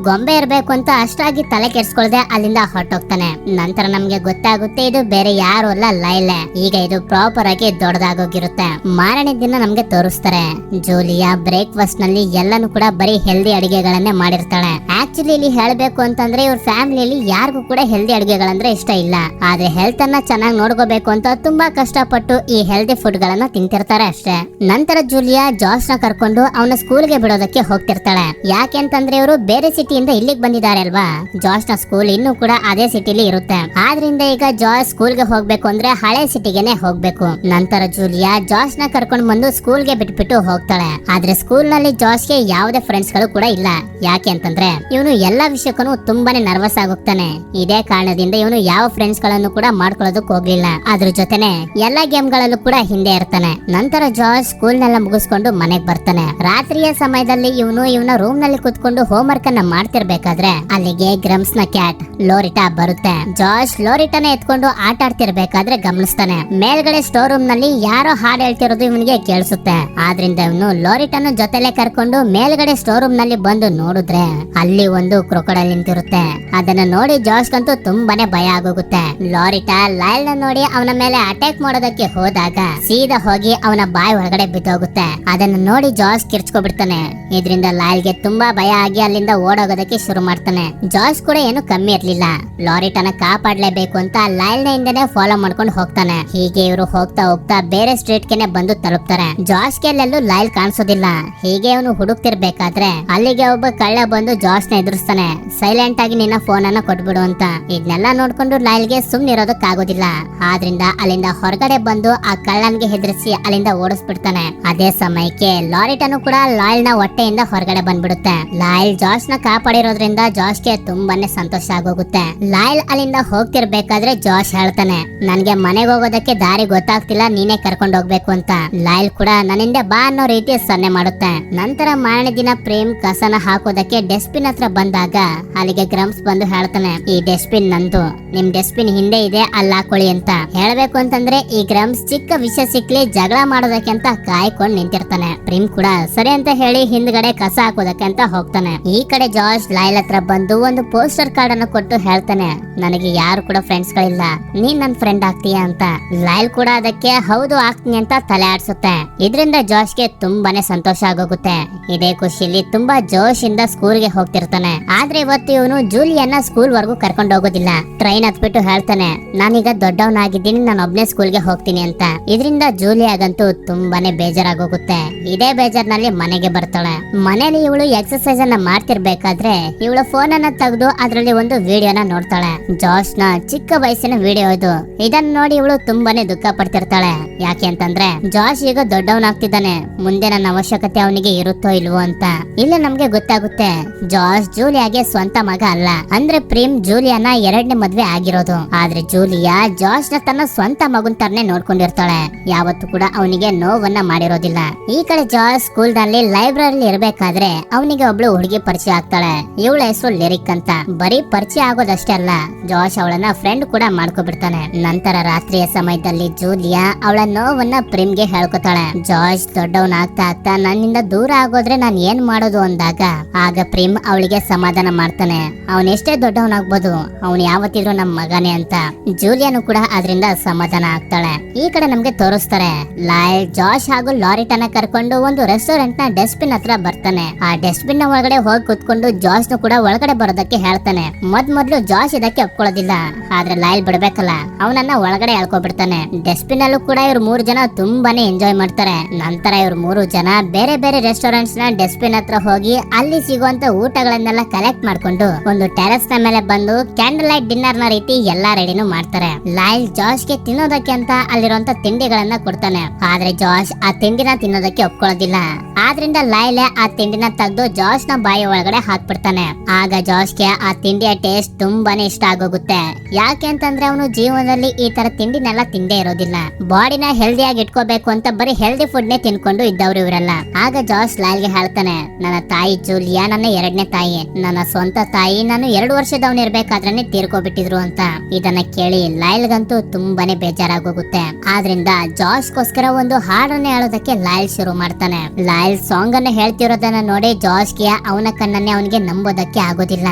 ಗೊಂಬೆ ಇರ್ಬೇಕು ಅಂತ ಅಷ್ಟಾಗಿ ತಲೆ ಕೆಡ್ಸ್ಕೊಳ್ದೆ ಅಲ್ಲಿಂದ ಹೊರಟೋಗ್ತಾನೆ. ನಂತರ ನಮ್ಗೆ ಗೊತ್ತಾಗುತ್ತೆ ಇದು ಬೇರೆ ಯಾರು ಅಲ್ಲ, ಲೈಲೆ. ಈಗ ಇದು ಪ್ರಾಪರ್ ಆಗಿ ದೊಡ್ಡದಾಗೋಗಿರುತ್ತೆ. ಮಾರನೇ ದಿನ ನಮ್ಗೆ ತೋರಿಸ್ತಾರೆ. ಜೂಲಿಯಾ ಬ್ರೇಕ್ಫಾಸ್ಟ್ ನಲ್ಲಿ ಎಲ್ಲಾನು ಕೂಡ ಬರೀ ಹೆಲ್ದಿ ಅಡಿಗೆಗಳನ್ನೇ ಮಾಡಿರ್ತಾಳೆ. ಆಕ್ಚುಲಿ ಇಲ್ಲಿ ಹೇಳ್ಬೇಕು ಅಂತಂದ್ರೆ ಇವ್ರ ಫ್ಯಾಮಿಲಿಯಲ್ಲಿ ಯಾರಿಗೂ ಕೂಡ ಹೆಲ್ದಿ ಅಡಿಗೆಗಳಂದ್ರೆ ಇಷ್ಟ ಇಲ್ಲ. ಆದ್ರೆ ಹೆಲ್ತ್ ಅನ್ನ ಚೆನ್ನಾಗಿ ನೋಡ್ಕೋಬೇಕು ಅಂತ ತುಂಬಾ ಕಷ್ಟಪಟ್ಟು ಈ ಹೆಲ್ದಿ ಫುಡ್ ಗಳನ್ನ ತಿಂತಿರ್ತಾರೆ ಅಷ್ಟೇ. ನಂತರ ಜೂಲಿಯಾ ಜಾಶ್ ನ ಕರ್ಕೊಂಡು ಅವನ ಸ್ಕೂಲ್ ಗೆ ಬಿಡೋದಕ್ಕೆ ಹೋಗ್ತಿರ್ತಾಳೆ. ಯಾಕೆ ಅಂತಂದ್ರೆ ಇವರು ಬೇರೆ ಸಿಟಿಯಿಂದ ಇಲ್ಲಿಗೆ ಬಂದಿದ್ದಾರೆ ಅಲ್ವಾ. ಜಾಶ್ ನ ಸ್ಕೂಲ್ ಇನ್ನೂ ಕೂಡ ಅದೇ ಸಿಟಿಲಿ ಇರುತ್ತೆ. ಆದ್ರಿಂದ ಈಗ ಜಾಶ್ ಸ್ಕೂಲ್ ಗೆ ಹೋಗ್ಬೇಕು ಅಂದ್ರೆ ಹಳೆ ಸಿಟಿಗೆನೆ ಹೋಗ್ಬೇಕು. ನಂತರ ಜೂಲಿಯಾ ಜಾಶ್ ನ ಕರ್ಕೊಂಡು ಬಂದು ಸ್ಕೂಲ್ ಗೆ ಬಿಟ್ಬಿಟ್ಟು ಹೋಗ್ತಾಳೆ. ಆದ್ರೆ ಸ್ಕೂಲ್ ನಲ್ಲಿ ಜಾಶ್ ಗೆ ಯಾವುದೇ ಫ್ರೆಂಡ್ಸ್ ಗಳು ಕೂಡ ಇಲ್ಲ. ಯಾಕೆ ಅಂತಂದ್ರೆ ಇವನು ಎಲ್ಲಾ ವಿಷಯಕ್ಕೂ ತುಂಬಾನೇ ನರ್ವಸ್ ಆಗೋಗ್ತಾನೆ. ಇದೇ ಕಾರಣದಿಂದ ಇವನು ಯಾವ ಫ್ರೆಂಡ್ಸ್ ಗಳನ್ನು ಕೂಡ ಮಾಡ್ಕೊಳ್ಳೋದಕ್ಕೆ ಹೋಗ್ಲಿಲ್ಲ. ಅದ್ರ ಜೊತೆನೆ ಎಲ್ಲಾ ಗೇಮ್ ಗಳಲ್ಲೂ ಕೂಡ ಹಿಂದೆ ಇರ್ತಾನೆ. ನಂತರ ಜಾಶ್ ಸ್ಕೂಲ್ ನೆಲ್ಲ ಮುಗಿಸ್ಕೊಂಡು ಮನೆಗ್ ಬರ್ತಾನೆ. ರಾತ್ರಿಯ ಸಮಯದಲ್ಲಿ ಇವನ ರೂಮ್ ನಲ್ಲಿ ಕುತ್ಕೊಂಡು ಹೋಮ್ ವರ್ಕ್ ಅನ್ನ ಮಾಡ್ತಿರ್ಬೇಕಾದ್ರೆ ಅಲ್ಲಿಗೆ ಗ್ರಮ್ಸ್ ನ ಕ್ಯಾಟ್ ಲೋರಿಟಾ ಬರುತ್ತೆ. ಜಾಶ್ ಲೋರಿಟಾನ ಎತ್ಕೊಂಡು ಆಟ ಆಡ್ತಿರ್ಬೇಕಾದ್ರೆ ಗಮನಿಸ್ತಾನೆ, ಮೇಲ್ಗಡೆ ಸ್ಟೋರ್ ರೂಮ್ ನಲ್ಲಿ ಯಾರೋ ಹಾಡು ಹೇಳ್ತಿರೋದು ಇವನಿಗೆ ಕೇಳಿಸುತ್ತೆ. ಆದ್ರಿಂದ ಇವನು ಲೋರಿಟಾನ ಜೊತೆಲೆ ಕರ್ಕೊಂಡು ಮೇಲ್ಗಡೆ ಸ್ಟೋರ್ ರೂಮ್ ನಲ್ಲಿ ಬಂದು ನೋಡಿದ್ರೆ ಅಲ್ಲಿ ಒಂದು ಕ್ರೊಕೊಡೈಲ್ ನಿಂತಿರುತ್ತೆ. ಅದನ್ನ ನೋಡಿ ಜಾಶ್ ಅಂತೂ ತುಂಬಾನೇ ಭಯ ಆಗೋಗುತ್ತೆ. ಲಾರಿಟಾ ಲೈಲ್ ನ ನೋಡಿ ಅವನ ಮೇಲೆ ಅಟ್ಯಾಕ್ ಮಾಡೋದಕ್ಕೆ ಹೋದಾಗ ಸೀದಾ ಹೋಗಿ ಅವನ ಬಾಯಿ ಒಳಗಡೆ ಬಿದ್ದೋಗುತ್ತೆ. ಅದನ್ನ ನೋಡಿ ಜಾಶ್ ಕಿರ್ಚ್ಕೊಬಿಡ್ತಾನೆ. ಇದರಿಂದ ಲೈಲ್ಗೆ ತುಂಬಾ ಭಯ ಆಗಿ ಅಲ್ಲಿಂದ ಓಡೋಗೋದಕ್ಕೆ ಶುರು ಮಾಡ್ತಾನೆ. ಜಾಶ್ ಕೂಡ ಏನು ಕಮ್ಮಿ ಇರ್ಲಿಲ್ಲ. ಲಾರಿಟಾನ ಕಾಪಾಡ್ಲೇಬೇಕು ಅಂತ ಲೈಲ್ ನ ಹಿಂದೆನೆ ಫಾಲೋ ಮಾಡ್ಕೊಂಡು ಹೋಗ್ತಾನೆ. ಹೀಗೆ ಇವರು ಹೋಗ್ತಾ ಹೋಗ್ತಾ ಬೇರೆ ಸ್ಟ್ರೀಟ್ ಗೆನೆ ಬಂದು ತಲುಪ್ತಾರೆ. ಜಾಶ್ ಗೆಲ್ಲೆಲ್ಲೂ ಲೈಲ್ ಕಾಣಿಸೋದಿಲ್ಲ. ಹೀಗೆ ಅವನು ಹುಡುಕ್ತಿರ್ಬೇಕಾದ್ರೆ ಅಲ್ಲಿಗೆ ಒಬ್ಬ ಕಳ್ಳ ಬಂದು ಜಾಶ್ ನ ಎದುರಿಸ್ತಾನೆ. ಸೈಲೆಂಟ್ ಆಗಿ ನಿನ್ನ ಫೋನ್ ಅನ್ನ ಕೊಟ್ಬಿಡು ಅಂತ. ಇದನ್ನೆಲ್ಲ ನೋಡ್ಕೊಂಡು ಲೈಲ್ಗೆ ಸುಮ್ನೆ ಇರೋದಕ್ಕಾಗೋದಿಲ್ಲ. ಆದ್ರಿಂದ ಅಲ್ಲಿಂದ ಹೊರಗಡೆ ಬಂದು ಆ ಕಳ್ಳನ್ಗೆ ಹೆದರಿಸಿ ಅಲ್ಲಿಂದ ಓಡಿಸ್ಬಿಡ್ತಾನೆ. ಅದೇ ಸಮಯಕ್ಕೆ ಲಾರಿಟನು ಕೂಡ ಲೈಲ್ ನ ಹೊಟ್ಟೆಯಿಂದ ಹೊರಗಡೆ ಬಂದ್ಬಿಡುತ್ತೆ. ಲೈಲ್ ಜಾಶ್ ನ ಕಾಪಾಡಿರೋದ್ರಿಂದ ಜಾಶ್ಗೆ ತುಂಬಾನೇ ಸಂತೋಷ ಆಗೋಗುತ್ತೆ. ಲೈಲ್ ಅಲ್ಲಿಂದ ಹೋಗ್ತಿರ್ಬೇಕಾದ್ರೆ ಜಾಶ್ ಹೇಳ್ತಾನೆ, ನನ್ಗೆ ಮನೆಗೆ ಹೋಗೋದಕ್ಕೆ ದಾರಿ ಗೊತ್ತಾಗ್ತಿಲ್ಲ, ನೀನೇ ಕರ್ಕೊಂಡು ಹೋಗ್ಬೇಕು ಅಂತ. ಲೈಲ್ ಕೂಡ ನನ್ನಿಂದ ಬಾ ಅನ್ನೋ ರೀತಿ ಸನ್ನೆ ಮಾಡುತ್ತೆ. ನಂತರ ಮಾರನೇ ದಿನ ಪ್ರೇಮ್ ಕಸನ ಹಾಕೋದಕ್ಕೆ ಡಸ್ಟ್ಬಿನ್ ಹತ್ರ ಬಂದಾಗ ಅಲ್ಲಿಗೆ ಗ್ರಮ್ಸ್ ಬಂದು ಹೇಳ್ತಾನೆ, ಈ ಡಸ್ಟ್ಬಿನ್ ನಂದು, ನಿಮ್ ಡಸ್ಟ್ಬಿನ್ ಹಿಂದೆ ಇದೆ, ಅಲ್ಲಿ ಹಾಕೊಳ್ಳಿ ಅಂತ. ಹೇಳ್ಬೇಕು ಅಂತಂದ್ರೆ ಈ ಗ್ರಮ್ಸ್ ಚಿಕ್ಕ ವಿಷಯ ಸಿಕ್ಲಿ ಜಗಳ ಮಾಡೋದಕ್ಕೆ ಅಂತ ಕಾಯ್ಕೊಂಡು ನಿಂತಿರ್ತಾನೆ. ಪ್ರೇಮ್ ಕೂಡ ಸರಿ ಅಂತ ಹೇಳಿ ಹಿಂದ್ಗಡೆ ಕಸ ಹಾಕೋದಕ್ಕೆ ಅಂತ ಹೋಗ್ತಾನೆ. ಈ ಕಡೆ ಜಾಶ್ ಲೈಲ್ ಹತ್ರ ಬಂದು ಒಂದು ಪೋಸ್ಟರ್ ಕಾರ್ಡ್ ಅನ್ನು ಕೊಟ್ಟು ಹೇಳ್ತಾನೆ, ನನಗೆ ಯಾರು ಕೂಡ ಫ್ರೆಂಡ್ಸ್ ಗಳಿಲ್ಲ, ನೀನ್ ನನ್ ಫ್ರೆಂಡ್ ಆಗ್ತೀಯ ಅಂತ. ಲೈಲ್ ಕೂಡ ಅದಕ್ಕೆ ಹೌದು ಆಗ್ತೀನಿ ಅಂತ ತಲೆ ಆಡ್ಸುತ್ತೆ. ಇದರಿಂದ ಜಾಶ್ಗೆ ತುಂಬಾನೇ ಸಂತೋಷ ಆಗೋಗುತ್ತೆ. ಇದೇ ಖುಷಿಯಲ್ಲಿ ತುಂಬಾ ಜೋಶಿಂದ ಸ್ಕೂಲ್ ಗೆ ಹೋಗ್ತಿರ್ತಾನೆ. ಆದ್ರೆ ಇವತ್ತು ಇವನು ಜೂಲಿಯನ್ನ ಸ್ಕೂಲ್ ವರ್ಗೂ ಕರ್ಕೊಂಡು ಹೋಗೋದಿಲ್ಲ. ಟ್ರೈನ್ ಹತ್ಬಿಟ್ಟು ಹೇಳ್ತಾನೆ, ನಾನೀಗ ದೊಡ್ಡವನಾಗಿದ್ದೀನಿ, ನಾನು ಒಬ್ನೇ ಸ್ಕೂಲ್ ಗೆ ಹೋಗ್ತೀನಿ ಅಂತ. ಇದರಿಂದ ಜೂಲಿಯಾಗಂತೂ ತುಂಬಾನೇ ಬೇಜಾರಾಗೋಗುತ್ತೆ. ಇದೇ ಬೇಜಾರ್ನಲ್ಲಿ ಮನೆಗೆ ಬರ್ತಾಳೆ. ಮನೇಲಿ ಇವಳು ಎಕ್ಸರ್ಸೈಸ್ ಅನ್ನ ಮಾಡ್ತಿರ್ಬೇಕಾದ್ರೆ ಇವಳು ಫೋನ್ ಅನ್ನ ತೆಗೆದು ಅದರಲ್ಲಿ ಒಂದು ವಿಡಿಯೋನ ನೋಡ್ತಾಳೆ. ಜಾಶ್ ನ ಚಿಕ್ಕ ವಯಸ್ಸಿನ ವಿಡಿಯೋ ಇದು. ಇದನ್ನ ನೋಡಿ ಇವಳು ತುಂಬಾನೇ ದುಃಖ ಪಡ್ತಿರ್ತಾಳೆ. ಯಾಕೆ ಅಂತಂದ್ರೆ ಜಾಶ್ ಈಗ ದೊಡ್ಡವನಾಗ್ತಿದ್ದಾನೆ, ಮುಂದೆ ನನ್ನ ಅವಶ್ಯಕತೆ ಅವನಿಗೆ ಇರುತ್ತೋ ಇಲ್ವೋ ಅಂತ. ಇಲ್ಲಿ ನಮ್ಗೆ ಗೊತ್ತಾಗುತ್ತೆ ಜಾಶ್ ಜೂಲಿಯಾಗೆ ಸ್ವಂತ ಮಗ ಅಲ್ಲ. ಅಂದ್ರೆ ಪ್ರೇಮ್ ಜೂಲಿಯಾನ ಎರಡನೇ ಮದ್ವೆ ಆಗಿರೋದು. ಆದ್ರೆ ಜೂಲಿಯಾ ಜಾಶ್ ನ ತನ್ನ ಸ್ವಂತ ಮಗುನ್ ತರನೇ ನೋಡ್ಕೊಂಡಿರ್ತಾಳೆ. ಯಾವತ್ತೂ ಕೂಡ ಅವನಿಗೆ ನೋವನ್ನ ಮಾಡಿರೋದಿಲ್ಲ. ಈ ಕಡೆ ಜಾಶ್ ಸ್ಕೂಲ್ ನಲ್ಲಿ ಲೈಬ್ರರಿ ಅಲ್ಲಿ ಇರ್ಬೇಕಾದ್ರೆ ಅವನಿಗೆ ಒಬ್ಳು ಹುಡುಗಿ ಪರಿಚಯ ಆಗ್ತಾಳೆ. ಇವಳ ಹೆಸರು ಲಿರಿಕ್ ಅಂತ. ಬರೀ ಪರಿಚಯ ಆಗೋದಷ್ಟೇ ಅಲ್ಲ, ಜಾಶ್ ಅವಳನ್ನ ಫ್ರೆಂಡ್ ಕೂಡ ಮಾಡ್ಕೊಬಿಡ್ತಾನೆ. ನಂತರ ರಾತ್ರಿಯ ಸಮಯದಲ್ಲಿ ಜೂಲಿಯಾ ಅವಳ ನೋವನ್ನ ಪ್ರಿಮ್ಗೆ ಹೇಳ್ಕೊತಾಳೆ. ಜಾಶ್ ದೊಡ್ಡವನಾಗ್ತಾ ಆಗ್ತಾ ನನ್ನಿಂದ ದೂರ ಆಗೋದ್ರೆ ನಾನ್ ಏನ್ ಮಾಡೋದು ಅಂದಾಗ ಆಗ ಪ್ರಿಮ್ ಅವಳಿಗೆ ಸಮಾಧಾನ ಮಾಡ್ತಾನೆ. ಅವನೆಷ್ಟೇ ದೊಡ್ಡವನಾಗ್ಬೋದು, ಅವನು ಯಾವತ್ತಿದ್ರು ನಮ್ ಮಗನೇ ಅಂತ. ಜೂಲಿಯಾನು ಕೂಡ ಅದರಿಂದ ಸಮಾಧಾನ ಆಗ್ತಾಳೆ. ಈ ಕಡೆ ನಮ್ಗೆ ತೋರಿಸ್ತಾರೆ, ಲೈಲ್ ಜಾಶ್ ಹಾಗೂ ಲಾರಿಟನ ಕರ್ಕೊಂಡು ಒಂದು ರೆಸ್ಟೋರೆಂಟ್ ನ ಡಸ್ಟ್ಬಿನ್ ಹತ್ರ ಬರ್ತಾನೆ. ಆ ಡಸ್ಟ್ಬಿನ್ ನ ಒಳಗಡೆ ಹೋಗಿ ಕುತ್ಕೊಂಡು ಜಾಶ್ ನು ಕೂಡ ಒಳಗಡೆ ಬರೋದಕ್ಕೆ ಹೇಳ್ತಾನೆ. ಮೊದ್ಲು ಜಾಶ್ ಇದಕ್ಕೆ ಒಪ್ಕೊಳ್ಳೋದಿಲ್ಲ, ಆದ್ರೆ ಲೈಲ್ ಬಿಡ್ಬೇಕಲ್ಲ, ಅವನನ್ನ ಒಳಗಡೆ ಎಳ್ಕೊಬಿಡ್ತಾನೆ. ಡಸ್ಟ್ಬಿನ್ ಅಲ್ಲೂ ಕೂಡ ಇವ್ರು 3 ಜನ ತುಂಬಾನೇ ಎಂಜಾಯ್ ಮಾಡ್ತಾರೆ. ನಂತರ ಇವ್ರು 3 ಜನ ಬೇರೆ ಬೇರೆ ರೆಸ್ಟೋರೆಂಟ್ಸ್ ನ ಡಸ್ಟ್ಬಿನ್ ಹತ್ರ ಹೋಗಿ ಅಲ್ಲಿ ಸಿಗುವಂತ ಊಟಗಳನ್ನೆಲ್ಲ ಕಲೆಕ್ಟ್ ಮಾಡ್ಕೊಂಡು ಒಂದು ಟೆರೆಸ್ ನ ಮೇಲೆ ಬಂದು ಕ್ಯಾಂಡಲ್ ಲೈಟ್ ಡಿನ್ನರ್ ನ ರೀತಿ ಎಲ್ಲಾ ರೆಡಿನೂ ಮಾಡ್ತಾರೆ. ಲೈಲ್ ಜಾಶ್ ಗೆ ತಿನ್ನೋದಕ್ಕೆ ಅಂತ ಅಲ್ಲಿರುವಂತ ತಿಂಡಿಗಳನ್ನ ಕೊಡ್ತಾನೆ. ಆದ್ರೆ ಜಾಶ್ ಆ ತಿಂಡಿನ ತಿನ್ನೋದಕ್ಕೆ ಒಪ್ಕೊಳ್ಳೋದಿಲ್ಲ. ಆದ್ರಿಂದ ಲೈಲ್ ಆ ತಿಂಡಿನ ತೆಗೆದು ಜಾಶ್ ನ ಬಾಯಿ ಒಳಗಡೆ ಹಾಕ್ಬಿಡ್ತಾನೆ. ಆಗ ಜಾಶ್ಗೆ ಆ ತಿಂಡಿಯ ಟೇಸ್ಟ್ ತುಂಬಾನೇ ಇಷ್ಟ ಆಗೋಗುತ್ತೆ. ಯಾಕೆ ಅಂತಂದ್ರೆ ಅವನು ಜೀವನದಲ್ಲಿ ಈ ತರ ತಿಂಡಿನೆಲ್ಲ ತಿಂದೇ ಇರೋದಿಲ್ಲ. ಬಾಡಿನ ಹೆಲ್ದಿಯಾಗಿ ಇಟ್ಕೋಬೇಕು ಅಂತ ಬರೀ ಹೆಲ್ದಿ ಫುಡ್ ನೇ ತಿನ್ಕೊಂಡು ಇದ್ದವ್ರು ಇವರೆಲ್ಲ. ಆಗ ಜಾಶ್ ಲೈಲ್ಗೆ ಹೇಳ್ತಾನೆ, ನನ್ನ ತಾಯಿ ಜೂಲಿಯಾ ನನ್ನ 2ನೇ ತಾಯಿ, ನನ್ನ ಸ್ವಂತ ತಾಯಿ ನಾನು 2 ವರ್ಷದವನು ಇರ್ಬೇಕಾದ್ರೆ ತೀರ್ಕೊಬಿಟ್ಟಿದ್ರು ಅಂತ. ಇದನ್ನ ಕೇಳಿ ಲೈಲ್ಗಂತೂ ತುಂಬಾನೇ ಬೇಜಾರಾಗೋಗುತ್ತೆ. ಆದ್ರಿಂದ ಜಾಶ್ಗೋಸ್ಕರ ಒಂದು ಹಾಡನ್ನ ಹೇಳೋದಕ್ಕೆ ಲೈಲ್ ಶುರು ಮಾಡ್ತಾನೆ. ಲೈಲ್ ಸಾಂಗ್ ಅನ್ನ ಹೇಳ್ತಿರೋದನ್ನ ನೋಡಿ ಜಾಶ್ಗೆ ಅವನ ಕಣ್ಣನ್ನೇ ಅವನಿಗೆ ನಂಬೋದಕ್ಕೆ ಆಗೋದಿಲ್ಲ.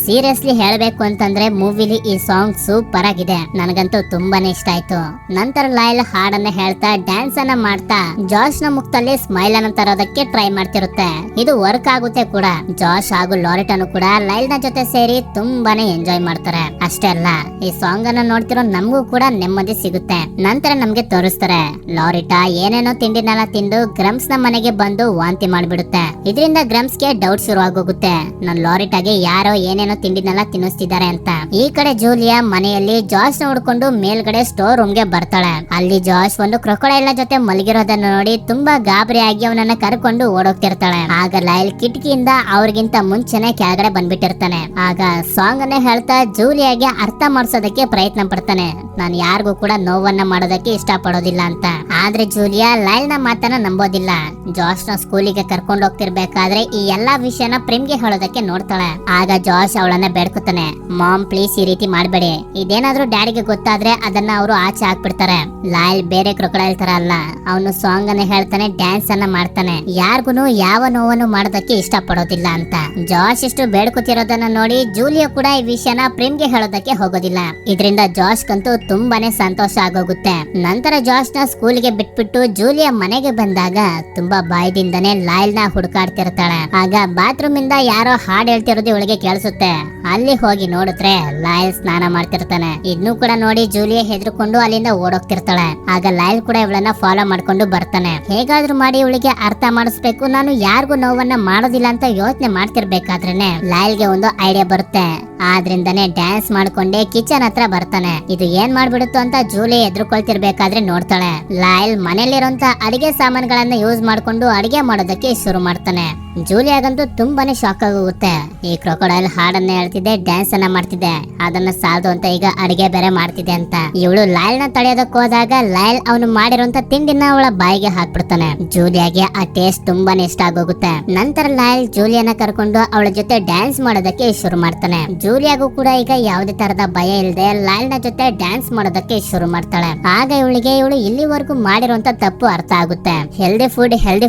ಸೀರಿಯಸ್ಲಿ ಹೇಳ್ಬೇಕು ಅಂತಂದ್ರೆ ಮೂವಿಲಿ ಈ ಸಾಂಗ್ ಸೂಪರ್ ಆಗಿದೆ, ನನಗಂತೂ ತುಂಬಾನೇ ಇಷ್ಟ ಆಯ್ತು. ನಂತರ ಲೈಲ್ ಹಾಡನ್ನ ಹೇಳ್ತಾ ಡ್ಯಾನ್ಸ್ ಅನ್ನ ಮಾಡ್ತಾ ಜಾಶ್ ನ ಮುಖದಲ್ಲಿ ಸ್ಮೈಲ್ ಅನ್ನ ತರೋದಕ್ಕೆ ಟ್ರೈ ಮಾಡ್ತಿರುತ್ತೆ. ಇದು ವರ್ಕ್ ಆಗುತ್ತೆ ಕೂಡ. ಜಾಶ್ ಹಾಗೂ ಲಾರಿಟನು ಕೂಡ ಲೈಲ್ ನ ಜೊತೆ ಸೇರಿ ತುಂಬಾನೇ ಎಂಜಾಯ್ ಮಾಡ್ತಾರೆ. ಅಷ್ಟೇ ಅಲ್ಲ, ಈ ಸಾಂಗ್ ಅನ್ನ ನೋಡ್ತಿರೋ ನಮಗೂ ಕೂಡ ನೆಮ್ಮದಿ ಸಿಗುತ್ತೆ. ನಂತರ ನಮ್ಗೆ ತೋರಿಸ್ತಾರೆ, ಲಾರಿಟಾ ಏನೇನೋ ತಿಂಡಿನೆಲ್ಲ ತಿಂದು ಗ್ರಮ್ಸ್ ನ ಮನೆಗೆ ಬಂದು ವಾಂತಿ ಮಾಡ್ಬಿಡುತ್ತೆ. ಇದರಿಂದ ಗ್ರಮ್ಸ್ ಗೆ ಡೌಟ್ ಶುರು ಆಗೋಗುತ್ತೆ, ನನ್ ಲಾರಿಟಾಗೆ ಯಾರೋ ಏನೇನೋ ತಿಂಡಿನೆಲ್ಲ ತಿನ್ನಿಸ್ತಿದ್ದಾರೆ ಅಂತ. ಈ ಕಡೆ ಜೂಲಿಯಾ ಮನೆಯಲ್ಲಿ ಜಾಶ್ ನೋಡ್ಕೊಂಡು ಮೇಲ್ಗಡೆ ಸ್ಟೋರ್ ರೂಮ್ ಗೆ ಬರ್ತಾಳೆ. ಅಲ್ಲಿ ಜಾಶ್ ಒಂದು ಕ್ರೊಕೊಡೈಲ್ ಜೊತೆ ಮಲಗಿರೋದನ್ನ ನೋಡಿ ತುಂಬಾ ಗಾಬರಿಯಾಗಿ ಅವನನ್ನ ಕರ್ಕೊಂಡು ಓಡೋಗ್ತಿರ್ತಾಳೆ. ಆಗ ಲೈಲ್ ಕಿಟಕಿಯಿಂದ ಅವ್ರಿಗಿಂತ ಮುಂಚೆನೆ ಕೆಳಗಡೆ ಬಂದ್ಬಿಟ್ಟಿರ್ತಾನೆ. ಆಗ ಸಾಂಗ್ ಅನ್ನೇ ಹೇಳ್ತಾ ಜೂಲಿಯಾಗೆ ಅರ್ಥ ಮಾಡಿಸೋದಕ್ಕೆ ಪ್ರಯತ್ನ ಪಡ್ತಾನೆ, ನಾನು ಯಾರಿಗೂ ಕೂಡ ನೋವನ್ನ ಮಾಡೋದಕ್ಕೆ ಇಷ್ಟ ಪಡೋದಿಲ್ಲ ಅಂತ. ಆದ್ರೆ ಜೂಲಿಯಾ ಲೈಲ್ ನ ಮಾತನ್ನ ನಂಬೋದಿಲ್ಲ. ಜಾಶ್ ನ ಸ್ಕೂಲಿಗೆ ಕರ್ಕೊಂಡು ಹೋಗ್ತಿರ್ಬೇಕಾದ್ರೆ ಈ ಎಲ್ಲಾ ವಿಷಯನ ಪ್ರಿಮ್ಗೆ ಹೇಳೋದಕ್ಕೆ ನೋಡ್ತಾಳೆ. ಆಗ ಜಾಶ್ ಅವಳನ್ನ ಬೇಡ್ಕೊತಾನೆ, ಮಾಮ್ ಪ್ಲೀಸ್ ಈ ರೀತಿ ಮಾಡ್ಬೇಡಿ, ಇದೇನಾದ್ರೂ ಡ್ಯಾಡಿಗೆ ಗೊತ್ತಾದ್ರೆ ಅದನ್ನ ಅವರು ಆಚೆ ಹಾಕ್ಬಿಡ್ತಾರೆ. ಲೈಲ್ ಬೇರೆ ಕ್ರೊಕೊಡೈಲ್ ತರ ಅಲ್ಲ, ಅವನು ಸಾಂಗ್ ಅನ್ನ ಹೇಳ್ತಾನೆ, ಡ್ಯಾನ್ಸ್ ಅನ್ನ ಮಾಡ್ತಾನೆ, ಯಾರಿಗೂ ಯಾವ ನೋವನ್ನು ಮಾಡೋದಕ್ಕೆ ಇಷ್ಟ ಪಡೋದಿಲ್ಲ ಅಂತ. ಜಾಶ್ ಇಷ್ಟು ಬೇಡ್ಕೊತಿರೋದನ್ನ ನೋಡಿ ಜೂಲಿಯಾ ಕೂಡ ಈ ವಿಷಯನ ಪ್ರಿಮ್ಗೆ ಹೇಳೋದಕ್ಕೆ ಹೋಗೋದಿಲ್ಲ. ಇದರಿಂದ ಜಾಶ್ ಕಂತೂ ತುಂಬಾನೇ ಸಂತೋಷ ಆಗೋಗುತ್ತೆ. ನಂತರ ಜಾಶ್ ನ ಸ್ಕೂಲ್ಗೆ ಬಿಟ್ಬಿಟ್ಟು ಜೂಲಿಯಾ ಮನೆಗೆ ಬಂದಾಗ ತುಂಬಾ ಬಾಯ್ದಿಂದನೇ ಲೈಲ್ ನ ಹುಡುಕಾಡ್ತಿರ್ತಾಳೆ. ಆಗ ಬಾತ್ರೂಮ್ ಇಂದ ಯಾರೋ ಹಾಡ್ ಹೇಳ್ತಿರೋದು ಇವಳಿಗೆ ಕೇಳಿಸುತ್ತೆ. ಅಲ್ಲಿ ಹೋಗಿ ನೋಡಿದ್ರೆ ಲೈಲ್ ಸ್ನಾನ ಮಾಡ್ತಿರ್ತಾನೆ. ಇದನ್ನು ಕೂಡ ನೋಡಿ ಜೂಲಿಯಾ ಹೆದರ್ಕೊಂಡು ಅಲ್ಲಿಂದ ಓಡೋಗ್ತಿರ್ತಾಳೆ. ಆಗ ಲೈಲ್ ಕೂಡ ಇವಳನ್ನ ಫಾಲೋ ಮಾಡ್ಕೊಂಡು ಬರ್ತಾನೆ. ಹೇಗಾದ್ರೂ ಮಾಡಿ ಇವಳಿಗೆ ಅರ್ಥ ಮಾಡಿಸ್ಬೇಕು, ನಾನು ಯಾರಿಗೂ ನೋವನ್ನ ಮಾಡೋದಿಲ್ಲ ಅಂತ ಯೋಚನೆ ಮಾಡ್ತಿರ್ಬೇಕಾದ್ರೇನೆ ಲೈಲ್ಗೆ ಒಂದು ಐಡಿಯಾ ಬರುತ್ತೆ. ಆದ್ರಿಂದಾನೇ ಡ್ಯಾನ್ಸ್ ಮಾಡ್ಕೊಂಡೆ ಕಿಚನ್ ಹತ್ರ ಬರ್ತಾನೆ. ಇದು ಏನ್ ಮಾಡ್ಬಿಡುತ್ತೋ ಅಂತ ಜೂಲಿ ಎದ್ರುಕೊಳ್ತಿರ್ಬೇಕಾದ್ರೆ ನೋಡ್ತಾಳೆ. ಲೈಲ್ ಮನೇಲಿರುವಂತ ಅಡಿಗೆ ಸಾಮಾನುಗಳನ್ನ ಯೂಸ್ ಮಾಡ್ಕೊಂಡು ಅಡಿಗೆ ಮಾಡೋದಕ್ಕೆ ಶುರು ಮಾಡ್ತಾನೆ. ಜೂಲಿಯಾಗಂತೂ ತುಂಬಾನೇ ಶಾಕ್ ಆಗೋಗುತ್ತೆ. ಈ ಕ್ರೊಕೊಡೈಲ್ ಹಾಡನ್ನ ಹೇಳ್ತಿದ್ದೆ, ಡ್ಯಾನ್ಸ್ ಅನ್ನ ಮಾಡ್ತಿದ್ದೆ, ಅದನ್ನ ಸಾಲದು ಅಂತ ಈಗ ಅಡಿಗೆ ಬೇರೆ ಮಾಡ್ತಿದ್ದೆ ಅಂತ. ಇವಳು ಲೈಲ್ ನ ತಡೆಯೋದಕ್ಕೆ ಹೋದಾಗ ಲೈಲ್ ಅವನು ಮಾಡಿರುವಂತ ತಿಂಡಿನ ಅವಳ ಬಾಯಿಗೆ ಹಾಕ್ಬಿಡ್ತಾನೆ. ಜೂಲಿಯಾಗೆ ಆ ಟೇಸ್ಟ್ ತುಂಬಾನೇ ಇಷ್ಟ ಆಗೋಗುತ್ತೆ. ನಂತರ ಲೈಲ್ ಜೂಲಿಯಾನ ಕರ್ಕೊಂಡು ಅವಳ ಜೊತೆ ಡ್ಯಾನ್ಸ್ ಮಾಡೋದಕ್ಕೆ ಶುರು ಮಾಡ್ತಾನೆ. ಜೂಲಿಯಾಗೂ ಕೂಡ ಈಗ ಯಾವುದೇ ತರದ ಭಯ ಇಲ್ಲದೆ ಲೈಲ್ ನ ಜೊತೆ ಡ್ಯಾನ್ಸ್ ಮಾಡೋದಕ್ಕೆ ಶುರು ಮಾಡ್ತಾಳೆ. ಆಗ ಇವಳಿಗೆ ಇವಳು ಇಲ್ಲಿವರೆಗೂ ಮಾಡಿರುವಂತ ತಪ್ಪು ಅರ್ಥ ಆಗುತ್ತೆ. ಹೆಲ್ದಿ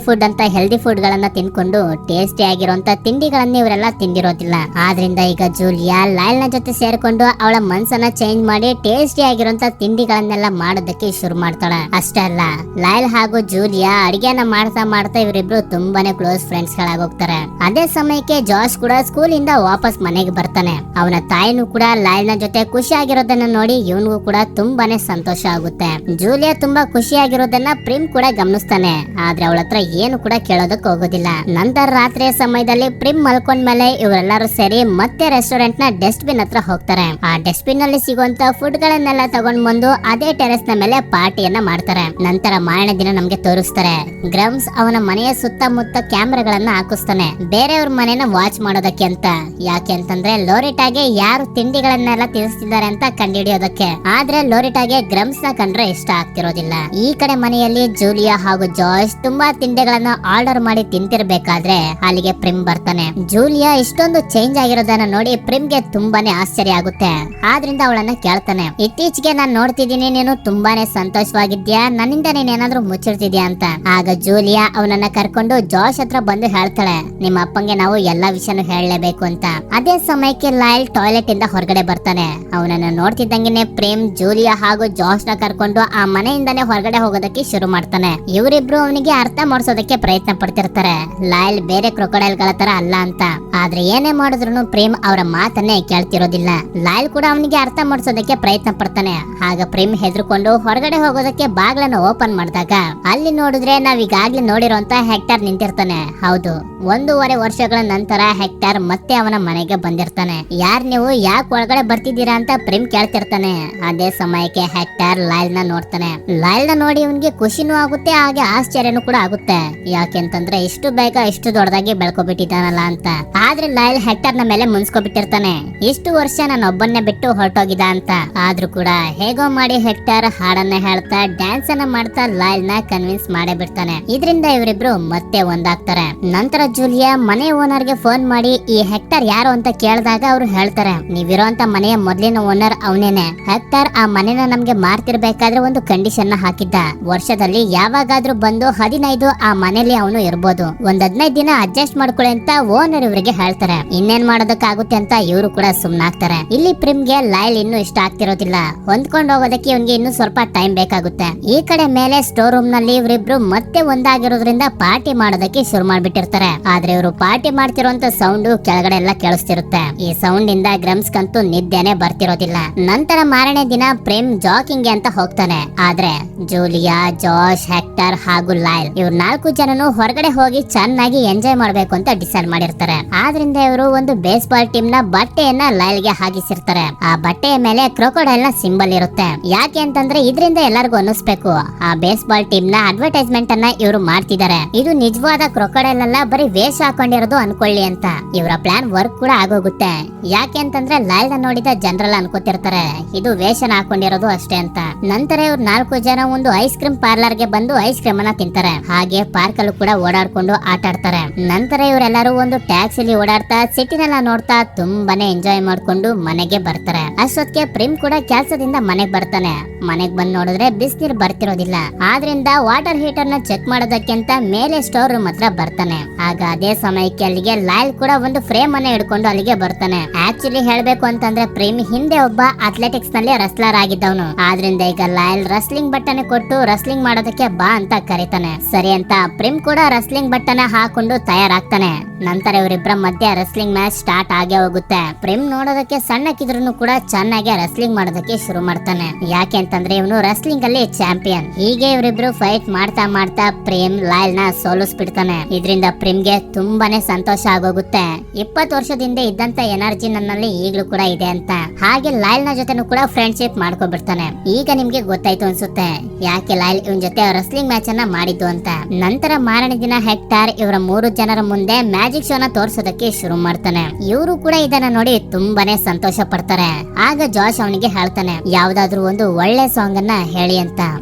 ಫುಡ್ ಅಂತ ಹೆಲ್ದಿ ಫುಡ್ ಗಳನ್ನ ತಿನ್ಕೊಂಡು ಟೇಸ್ಟಿ ಆಗಿರುವಂತ ತಿಂಡಿಗಳನ್ನ ಇವರೆಲ್ಲ ತಿಂದಿರೋದಿಲ್ಲ. ಆದ್ರಿಂದ ಈಗ ಜೂಲಿಯಾ ಲೈಲ್ ನ ಜೊತೆ ಸೇರ್ಕೊಂಡು ಅವಳ ಮನ್ಸನ್ನ ಚೇಂಜ್ ಮಾಡಿ ಟೇಸ್ಟಿ ಆಗಿರುವಂತ ತಿಂಡಿಗಳನ್ನೆಲ್ಲ ಮಾಡೋದಕ್ಕೆ ಶುರು ಮಾಡ್ತಾಳೆ. ಅಷ್ಟೇ ಅಲ್ಲ, ಲೈಲ್ ಹಾಗೂ ಜೂಲಿಯಾ ಅಡಿಗೆನ ಮಾಡ್ತಾ ಮಾಡ್ತಾ ಇವರಿಬ್ರು ತುಂಬಾನೇ ಕ್ಲೋಸ್ ಫ್ರೆಂಡ್ಸ್ ಗಳಾಗೋಗ್ತಾರೆ. ಅದೇ ಸಮಯಕ್ಕೆ ಜಾಶ್ ಕೂಡ ಸ್ಕೂಲ್ ಇಂದ ವಾಪಸ್ ಮನೆಗೆ ಬರ್ತಾನೆ. ಅವನ ತಾಯಿನೂ ಕೂಡ ಲೈಲ್ ನ ಜೊತೆ ಖುಷಿ ಆಗಿರೋದನ್ನ ನೋಡಿ ಇವನಿಗೂ ಕೂಡ ತುಂಬಾನೇ ಸಂತೋಷ ಆಗುತ್ತೆ. ಜೂಲಿಯಾ ತುಂಬಾ ಖುಷಿಯಾಗಿರೋದನ್ನ ಪ್ರಿಮ್ ಕೂಡ ಗಮನಿಸ್ತಾನೆ. ಆದ್ರೆ ಅವಳ ಹತ್ರ ಏನು ಕೂಡ ಕೇಳೋದಕ್ಕೆ ಹೋಗೋದಿಲ್ಲ. ನಂತರ ರಾತ್ರಿಯ ಸಮಯದಲ್ಲಿ ಪ್ರಿಮ್ ಮಲ್ಕೊಂಡ್ಮೇಲೆ ಇವರೆಲ್ಲರೂ ಸೇರಿ ಮತ್ತೆ ರೆಸ್ಟೋರೆಂಟ್ ನ ಡಸ್ಟ್ ಬಿನ್ ಹತ್ರ ಹೋಗ್ತಾರೆ. ಆ ಡಸ್ಟ್ ಬಿನ್ ಅಲ್ಲಿ ಸಿಗುವಂತ ಫುಡ್ ಗಳನ್ನೆಲ್ಲ ತಗೊಂಡ್ ಬಂದು ಅದೇ ಟೆರೆಸ್ ನ ಮೇಲೆ ಪಾರ್ಟಿಯನ್ನ ಮಾಡ್ತಾರೆ. ನಂತರ ಮಾರನೇ ದಿನ ನಮ್ಗೆ ತೋರಿಸ್ತಾರೆ, ಗ್ರಮ್ಸ್ ಅವನ ಮನೆಯ ಸುತ್ತಮುತ್ತ ಕ್ಯಾಮ್ರಾಗಳನ್ನ ಹಾಕಿಸ್ತಾನೆ, ಬೇರೆಯವ್ರ ಮನೆನ ವಾಚ್ ಮಾಡೋದಕ್ಕೆ ಅಂತ. ಯಾಕೆ ಅಂತಂದ್ರೆ ಲೋರಿಟಾಗೆ ಯಾರು ತಿಂಡಿಗಳನ್ನೆಲ್ಲ ತಿನ್ನಿಸ್ತಿದ್ದಾರೆ ಅಂತ ಕಂಡುಹಿಡಿಯೋದಕ್ಕೆ. ಆದ್ರೆ ಲೋರಿಟಾಗೆ ಗ್ರಮ್ಸ್ ನ ಕಂಡ್ರೆ ಇಷ್ಟ ಆಗ್ತಿರೋದಿಲ್ಲ. ಈ ಕಡೆ ಮನೆಯಲ್ಲಿ ಜೂಲಿಯಾ ಹಾಗೂ ಜಾಯ್ಸ್ ತುಂಬಾ ತಿಂಡಿಗಳನ್ನ ಆರ್ಡರ್ ಮಾಡಿ ತಿಂತಿರ್ಬೇಕಾದ್ರೆ ಅಲ್ಲಿಗೆ ಪ್ರಿಮ್ ಬರ್ತಾನೆ. ಜೂಲಿಯಾ ಇಷ್ಟೊಂದು ಚೇಂಜ್ ಆಗಿರೋದನ್ನ ನೋಡಿ ಪ್ರಿಮ್ಗೆ ತುಂಬಾನೇ ಆಶ್ಚರ್ಯ ಆಗುತ್ತೆ. ಆದ್ರಿಂದ ಅವಳನ್ನ ಕೇಳ್ತಾನೆ, ಇತ್ತೀಚೆಗೆ ನಾನ್ ನೋಡ್ತಿದ್ದೀನಿ ನೀನು ತುಂಬಾನೇ ಸಂತೋಷವಾಗಿದ್ಯಾ, ನನ್ನಿಂದ ನೀನ್ ಏನಾದ್ರೂ ಮುಚ್ಚಿಡ್ತಿದ್ಯಾ ಅಂತ. ಆಗ ಜೂಲಿಯಾ ಅವನನ್ನ ಕರ್ಕೊಂಡು ಜಾಯ್ಸ್ ಹತ್ರ ಬಂದು ಹೇಳ್ತಾಳೆ, ನಿಮ್ಮ ಅಪ್ಪಂಗೆ ನಾವು ಎಲ್ಲಾ ವಿಷಯನೂ ಹೇಳಲೇಬೇಕು ಅಂತ. ಅದೇ ಸಮಯಕ್ಕೆ ಲೈಲ್ ಟಾಯ್ಲೆಟ್ ಇಂದ ಹೊರಗಡೆ ಬರ್ತಾನೆ. ಅವನನ್ನ ನೋಡ್ತಿದ್ದಂಗೆನೆ ಪ್ರೇಮ್ ಜೂಲಿಯಾ ಹಾಗೂ ಜಾಯ್ಸ್ ನ ಕರ್ಕೊಂಡು ಆ ಮನೆಯಿಂದಾನೇ ಹೊರಗಡೆ ಹೋಗೋದಕ್ಕೆ ಶುರು ಮಾಡ್ತಾನೆ. ಇವರಿಬ್ರು ಅವನಿಗೆ ಅರ್ಥ ಮಾಡಿಸೋದಕ್ಕೆ ಪ್ರಯತ್ನ ಪಡ್ತಿರ್ತಾರೆ, ಲೈಲ್ ಬೇರೆ ಕ್ರೊಕೊಡೈಲ್ ಗಳ ತರ ಅಲ್ಲ ಅಂತ. ಆದ್ರೆ ಏನೇ ಮಾಡಿದ್ರು ಪ್ರೇಮ್ ಅವರ ಮಾತನ್ನೇ ಕೇಳ್ತಿರೋದಿಲ್ಲ. ಲೈಲ್ ಕೂಡ ಅವನಿಗೆ ಅರ್ಥ ಮಾಡಿಸೋದಕ್ಕೆ ಪ್ರಯತ್ನ ಪಡ್ತಾನೆ. ಆಗ ಪ್ರೇಮ್ ಹೆದರ್ಕೊಂಡು ಹೊರಗಡೆ ಹೋಗೋದಕ್ಕೆ ಬಾಗ್ಲನ್ನ ಓಪನ್ ಮಾಡಿದಾಗ ಅಲ್ಲಿ ನೋಡಿದ್ರೆ ನಾವ್ ಈಗಾಗ್ಲೇ ನೋಡಿರೋಂತ ಹೆಕ್ಟರ್ ನಿಂತಿರ್ತಾನೆ. ಹೌದು, 1.5 ವರ್ಷಗಳ ನಂತರ ಹೆಕ್ಟರ್ ಮತ್ತೆ ಅವನ ಮನೆಗೆ ಬಂದಿರ್ತಾನೆ. ಯಾರ್ ನೀವು, ಯಾಕೆ ಒಳಗಡೆ ಬರ್ತಿದ್ದೀರಾ ಅಂತ ಪ್ರೇಮ್ ಕೇಳ್ತಿರ್ತಾನೆ. ಅದೇ ಸಮಯಕ್ಕೆ ಹೆಕ್ಟರ್ ಲೈಲ್ ನ ನೋಡ್ತಾನೆ. ಲೈಲ್ ನ ನೋಡಿ ಅವನಿಗೆ ಖುಷಿನೂ ಆಗುತ್ತೆ, ಹಾಗೆ ಆಶ್ಚರ್ಯನೂ ಕೂಡ ಆಗುತ್ತೆ. ಯಾಕೆಂತಂದ್ರೆ ಇಷ್ಟು ಬೇಗ ಇಷ್ಟು ದೊಡ್ಡದಾಗಿ ಬೆಳ್ಕೊಬಿಟ್ಟಿದ್ದಾನಲ್ಲ ಅಂತ. ಆದ್ರೆ ಲೈಲ್ ಹೆಕ್ಟರ್ ನ ಮೇಲೆ ಮುನ್ಸ್ಕೊಬಿಟ್ಟಿರ್ತಾನೆ, ಇಷ್ಟು ವರ್ಷ ನಾನು ಒಬ್ಬನ್ನೇ ಬಿಟ್ಟು ಹೊರಟೋಗಿದ್ದ ಅಂತ. ಆದ್ರೂ ಕೂಡ ಹೇಗೋ ಮಾಡಿ ಹೆಕ್ಟರ್ ಹಾಡನ್ನ ಹೇಳ್ತಾ ಡ್ಯಾನ್ಸ್ ಅನ್ನ ಮಾಡ್ತಾ ಲೈಲ್ ನ ಕನ್ವಿನ್ಸ್ ಮಾಡೇ ಬಿಡ್ತಾನೆ. ಇದರಿಂದ ಇವರಿಬ್ರು ಮತ್ತೆ ಒಂದಾಗ್ತಾರೆ. ನಂತರ ಜೂಲಿಯಾ ಮನೆ ಓನರ್ ಗೆ ಫೋನ್ ಮಾಡಿ ಈ ಹೆಕ್ಟರ್ ಯಾರು ಅಂತ ಕೇಳಿದಾಗ ಅವ್ರು ಹೇಳ್ತಾರೆ, ನೀವಿರೋಂತ ಮನೆಯ ಮೊದಲಿನ ಓನರ್ ಅವನೇನೆ. ಹೆಕ್ಟರ್ ಆ ಮನೆನ ನಮ್ಗೆ ಮಾರ್ತಿರ್ಬೇಕಾದ್ರೆ ಒಂದು ಕಂಡೀಷನ್ ನ ಹಾಕಿದ್ದ, ವರ್ಷದಲ್ಲಿ ಯಾವಾಗಾದ್ರೂ ಬಂದು 15 ಆ ಮನೇಲಿ ಅವನು ಇರ್ಬೋದು, ಒಂದ್ 15 ದಿನ ಅಡ್ಜಸ್ಟ್ ಮಾಡ್ಕೊಳ್ಳಿ ಅಂತ ಓನರ್ ಇವರಿಗೆ ಹೇಳ್ತಾರೆ. ಇನ್ನೇನ್ ಮಾಡೋದಕ್ಕಾಗುತ್ತೆ ಅಂತ ಇವರು ಕೂಡ ಸುಮ್ನಾಗ್ತಾರೆ. ಇಲ್ಲಿ ಪ್ರಿಮ್ಗೆ ಲೈಲ್ ಇನ್ನು ಇಷ್ಟ ಆಗ್ತಿರೋದಿಲ್ಲ, ಹೊಂದ್ಕೊಂಡು ಹೋಗೋದಕ್ಕೆ ಇವನ್ಗೆ ಇನ್ನು ಸ್ವಲ್ಪ ಟೈಮ್ ಬೇಕಾಗುತ್ತೆ. ಈ ಕಡೆ ಮೇಲೆ ಸ್ಟೋರ್ ರೂಮ್ ನಲ್ಲಿ ಇವರಿಬ್ರು ಮತ್ತೆ ಒಂದಾಗಿರೋದ್ರಿಂದ ಪಾರ್ಟಿ ಮಾಡೋದಕ್ಕೆ ಶುರು ಮಾಡ್ಬಿಟ್ಟಿರ್ತಾರೆ. ಆದ್ರೆ ಇವರು ಪಾರ್ಟಿ ಮಾಡ್ತಿರೋಂತ ಸೌಂಡ್ ಕೆಳಗಡೆ ಎಲ್ಲ ಕೇಳಿಸ್ತಿರುತ್ತೆ. ಈ ಸೌಂಡ್ ಇಂದ ಗ್ರಮ್ಸ್ ಕಂತೂ ನಿದ್ದೆನೆ ಬರ್ತಿರೋದಿಲ್ಲ. ನಂತರ ಮಾರನೇ ದಿನ ಪ್ರೇಮ್ ಜಾಕಿಂಗ್ ಅಂತ ಹೋಗ್ತಾನೆ. ಆದ್ರೆ ಜೂಲಿಯಾ, ಜಾಶ್, ಹೆಕ್ಟರ್ ಹಾಗೂ ಲೈಲ್ ಇವ್ರು 4 ಜನನು ಹೊರಗಡೆ ಹೋಗಿ ಚೆನ್ನಾಗಿ ಎಂಜಾಯ್ ಮಾಡ್ಬೇಕು ಅಂತ ಡಿಸೈಡ್ ಮಾಡಿರ್ತಾರೆ. ಆದ್ರಿಂದ ಇವರು ಒಂದು ಬೇಸ್ಬಾಲ್ ಟೀಮ್ ನ ಬಟ್ಟೆಯನ್ನ ಲೈಲ್ ಗೆ ಹಾಕಿಸಿರ್ತಾರೆ. ಆ ಬಟ್ಟೆಯ ಮೇಲೆ ಕ್ರೊಕೊಡೈಲ್ ನ ಸಿಂಬಲ್ ಇರುತ್ತೆ. ಯಾಕೆ ಅಂತಂದ್ರೆ ಇದರಿಂದ ಎಲ್ಲರಿಗೂ ಅನ್ನಿಸ್ಬೇಕು ಆ ಬೇಸ್ಬಾಲ್ ಟೀಮ್ ನ ಅಡ್ವರ್ಟೈಸ್ಮೆಂಟ್ ಅನ್ನ ಇವರು ಮಾಡ್ತಿದ್ದಾರೆ. ಇದು ನಿಜವಾದ ಕ್ರೊಕೊಡೈಲ್ ಅಲ್ಲ, ಬರೀ ವೇಷ ಹಾಕೊಂಡಿರೋದು ಅನ್ಕೊಳ್ಳಿ ಅಂತ. ಇವರ ಪ್ಲಾನ್ ವರ್ಕ್ ಕೂಡ ಆಗೋಗುತ್ತೆ. ಯಾಕೆ ಅಂತಂದ್ರೆ ಲೈಲ್ ನ ನೋಡಿದ ಜನರಲ್ ಅನ್ಕೋತಿರ್ತಾರೆ ಇದು ವೇಷನ ಹಾಕೊಂಡಿರೋದು ಅಷ್ಟೇ ಅಂತ. ನಂತರ ಇವ್ರು 4 ಜನ ಒಂದು ಐಸ್ ಕ್ರೀಮ್ ಪಾರ್ಲರ್ ಗೆ ಬಂದು ಐಸ್ ಕ್ರೀಮ್ ಅನ್ನ ತಿಂತಾರೆ. ಹಾಗೆ ಪಾರ್ಕ್ ಅಲ್ಲೂ ಕೂಡ ಓಡಾಡ್ಕೊಂಡು ಆಟ ಆಡ್ತಾರೆ. ನಂತರ ಇವರೆಲ್ಲರೂ ಒಂದು ಟ್ಯಾಕ್ಸಿಲಿ ಓಡಾಡ್ತಾ ಸಿಟಿನೆಲ್ಲ ನೋಡ್ತಾ ತುಂಬಾನೇ ಎಂಜಾಯ್ ಮಾಡ್ಕೊಂಡು ಮನೆಗೆ ಬರ್ತಾರೆ. ಅಷ್ಟೊತ್ತಿಗೆ ಪ್ರೇಮ್ ಕೂಡ ಕೆಲಸದಿಂದ ಮನೆಗ್ ಬರ್ತಾನೆ. ಮನೆಗ್ ಬಂದ್ ನೋಡಿದ್ರೆ ಬಿಸಿನೀರ್ ಬರ್ತಿರೋದಿಲ್ಲ. ಆದ್ರಿಂದ ವಾಟರ್ ಹೀಟರ್ ನ ಚೆಕ್ ಮಾಡೋದಕ್ಕೆ ಅಂತ ಮೇಲೆ ಸ್ಟೋರ್ ರೂಮ್ ಹತ್ರ ಬರ್ತಾನೆ. ಆಗ ಅದೇ ಸಮಯಕ್ಕೆ ಅಲ್ಲಿಗೆ ಲೈಲ್ ಕೂಡ ಒಂದು ಫ್ರೇಮ್ ಅನ್ನ ಹಿಡ್ಕೊಂಡು ಅಲ್ಲಿಗೆ ಬರ್ತಾನೆ. ಆಕ್ಚುಲಿ ಹೇಳ್ಬೇಕು ಅಂತಂದ್ರೆ ಪ್ರೇಮ್ ಹಿಂದೆ ಒಬ್ಬ ಅಥ್ಲೆಟಿಕ್ಸ್ ನಲ್ಲಿ ರಸ್ಲರ್ ಆಗಿದ್ದವನು. ಆದ್ರಿಂದ ಈಗ ಲೈಲ್ ರಸ್ಲಿಂಗ್ ಬಟ್ಟನೆ ಕೊಟ್ಟು ರಸ್ಲಿಂಗ್ ಮಾಡೋದಕ್ಕೆ ಬಾ ಅಂತ ಕರೀತಾನೆ. ಸರಿ ಅಂತ ಪ್ರೇಮ್ ಕೂಡ ರಸ್ಲಿಂಗ್ ಬಟ್ಟನೆ ಹಾಕೊಂಡು ತಯಾರಾಗ್ತಾನೆ. ನಂತರ ಇವರಿಬ್ಬರ ಮಧ್ಯೆ ರಸ್ಲಿಂಗ್ ಮ್ಯಾಚ್ ಸ್ಟಾರ್ಟ್ ಆಗೇ ಹೋಗುತ್ತೆ. ಪ್ರೇಮ್ ನೋಡೋದಕ್ಕೆ ಸಣ್ಣಕ್ಕಿದ್ರು ಕೂಡ ಚೆನ್ನಾಗಿ ರಸ್ಲಿಂಗ್ ಮಾಡೋದಕ್ಕೆ ಶುರು ಮಾಡ್ತಾನೆ. ಯಾಕೆ ಅಂತಂದ್ರೆ ಇವನು ರಸ್ಲಿಂಗ್ ಅಲ್ಲಿ ಚಾಂಪಿಯನ್. ಹೀಗೆ ಇವರಿಬ್ರು ಫೈಟ್ ಮಾಡ್ತಾ ಮಾಡ್ತಾ ಪ್ರೇಮ್ ಲೈಲ್ ನ ಸೋಲಿಸ್ಬಿಡ್ತಾನೆ. ಇದರಿಂದ ಪ್ರೇಮ್ಗೆ ತುಂಬಾನೇ ಸಂತೋಷ ಆಗೋಗುತ್ತೆ. 20 ವರ್ಷದಿಂದ ಇದ್ದಂತ ಎನರ್ಜಿ ನನ್ನಲ್ಲಿ ಈಗಲೂ ಕೂಡ ಇದೆ ಅಂತ. ಹಾಗೆ ಲೈಲ್ ನ ಜೊತೆನೂ ಕೂಡ ಫ್ರೆಂಡ್ಶಿಪ್ ಮಾಡ್ಕೊಬಿಡ್ತಾನೆ. ಈಗ ನಿಮ್ಗೆ ಗೊತ್ತಾಯ್ತು ಅನ್ಸುತ್ತೆ ಯಾಕೆ ಲೈಲ್ ಇವನ್ ಜೊತೆ ರಸ್ಲಿಂಗ್ ಮ್ಯಾಚ್ ಅನ್ನ ಮಾಡಿದ್ದು ಅಂತ. ನಂತರ ಮಾರನೇ ದಿನ ಹೆಕ್ಟರ್ ಇವರ 3 ಜನರ ಮುಂದೆ ಮ್ಯಾಜಿಕ್ ಶೋನ ತೋರ್ಸೋದಕ್ಕೆ ಶುರು ಮಾಡ್ತಾನೆ. ಇವರು ಕೂಡ ಇದನ್ನ ನೋಡಿ ತುಂಬಾನೇ ಸಂತೋಷ ಪಡ್ತಾರೆ. ಆಗ ಜಾಶ್ ಅವನಿಗೆ ಹೇಳ್ತಾನೆ ಯಾವ್ದಾದ್ರು ಒಂದು ಒಳ್ಳೆ ಸಾಂಗ್ ಅನ್ನ ಹೇಳಿ ಅಂತ.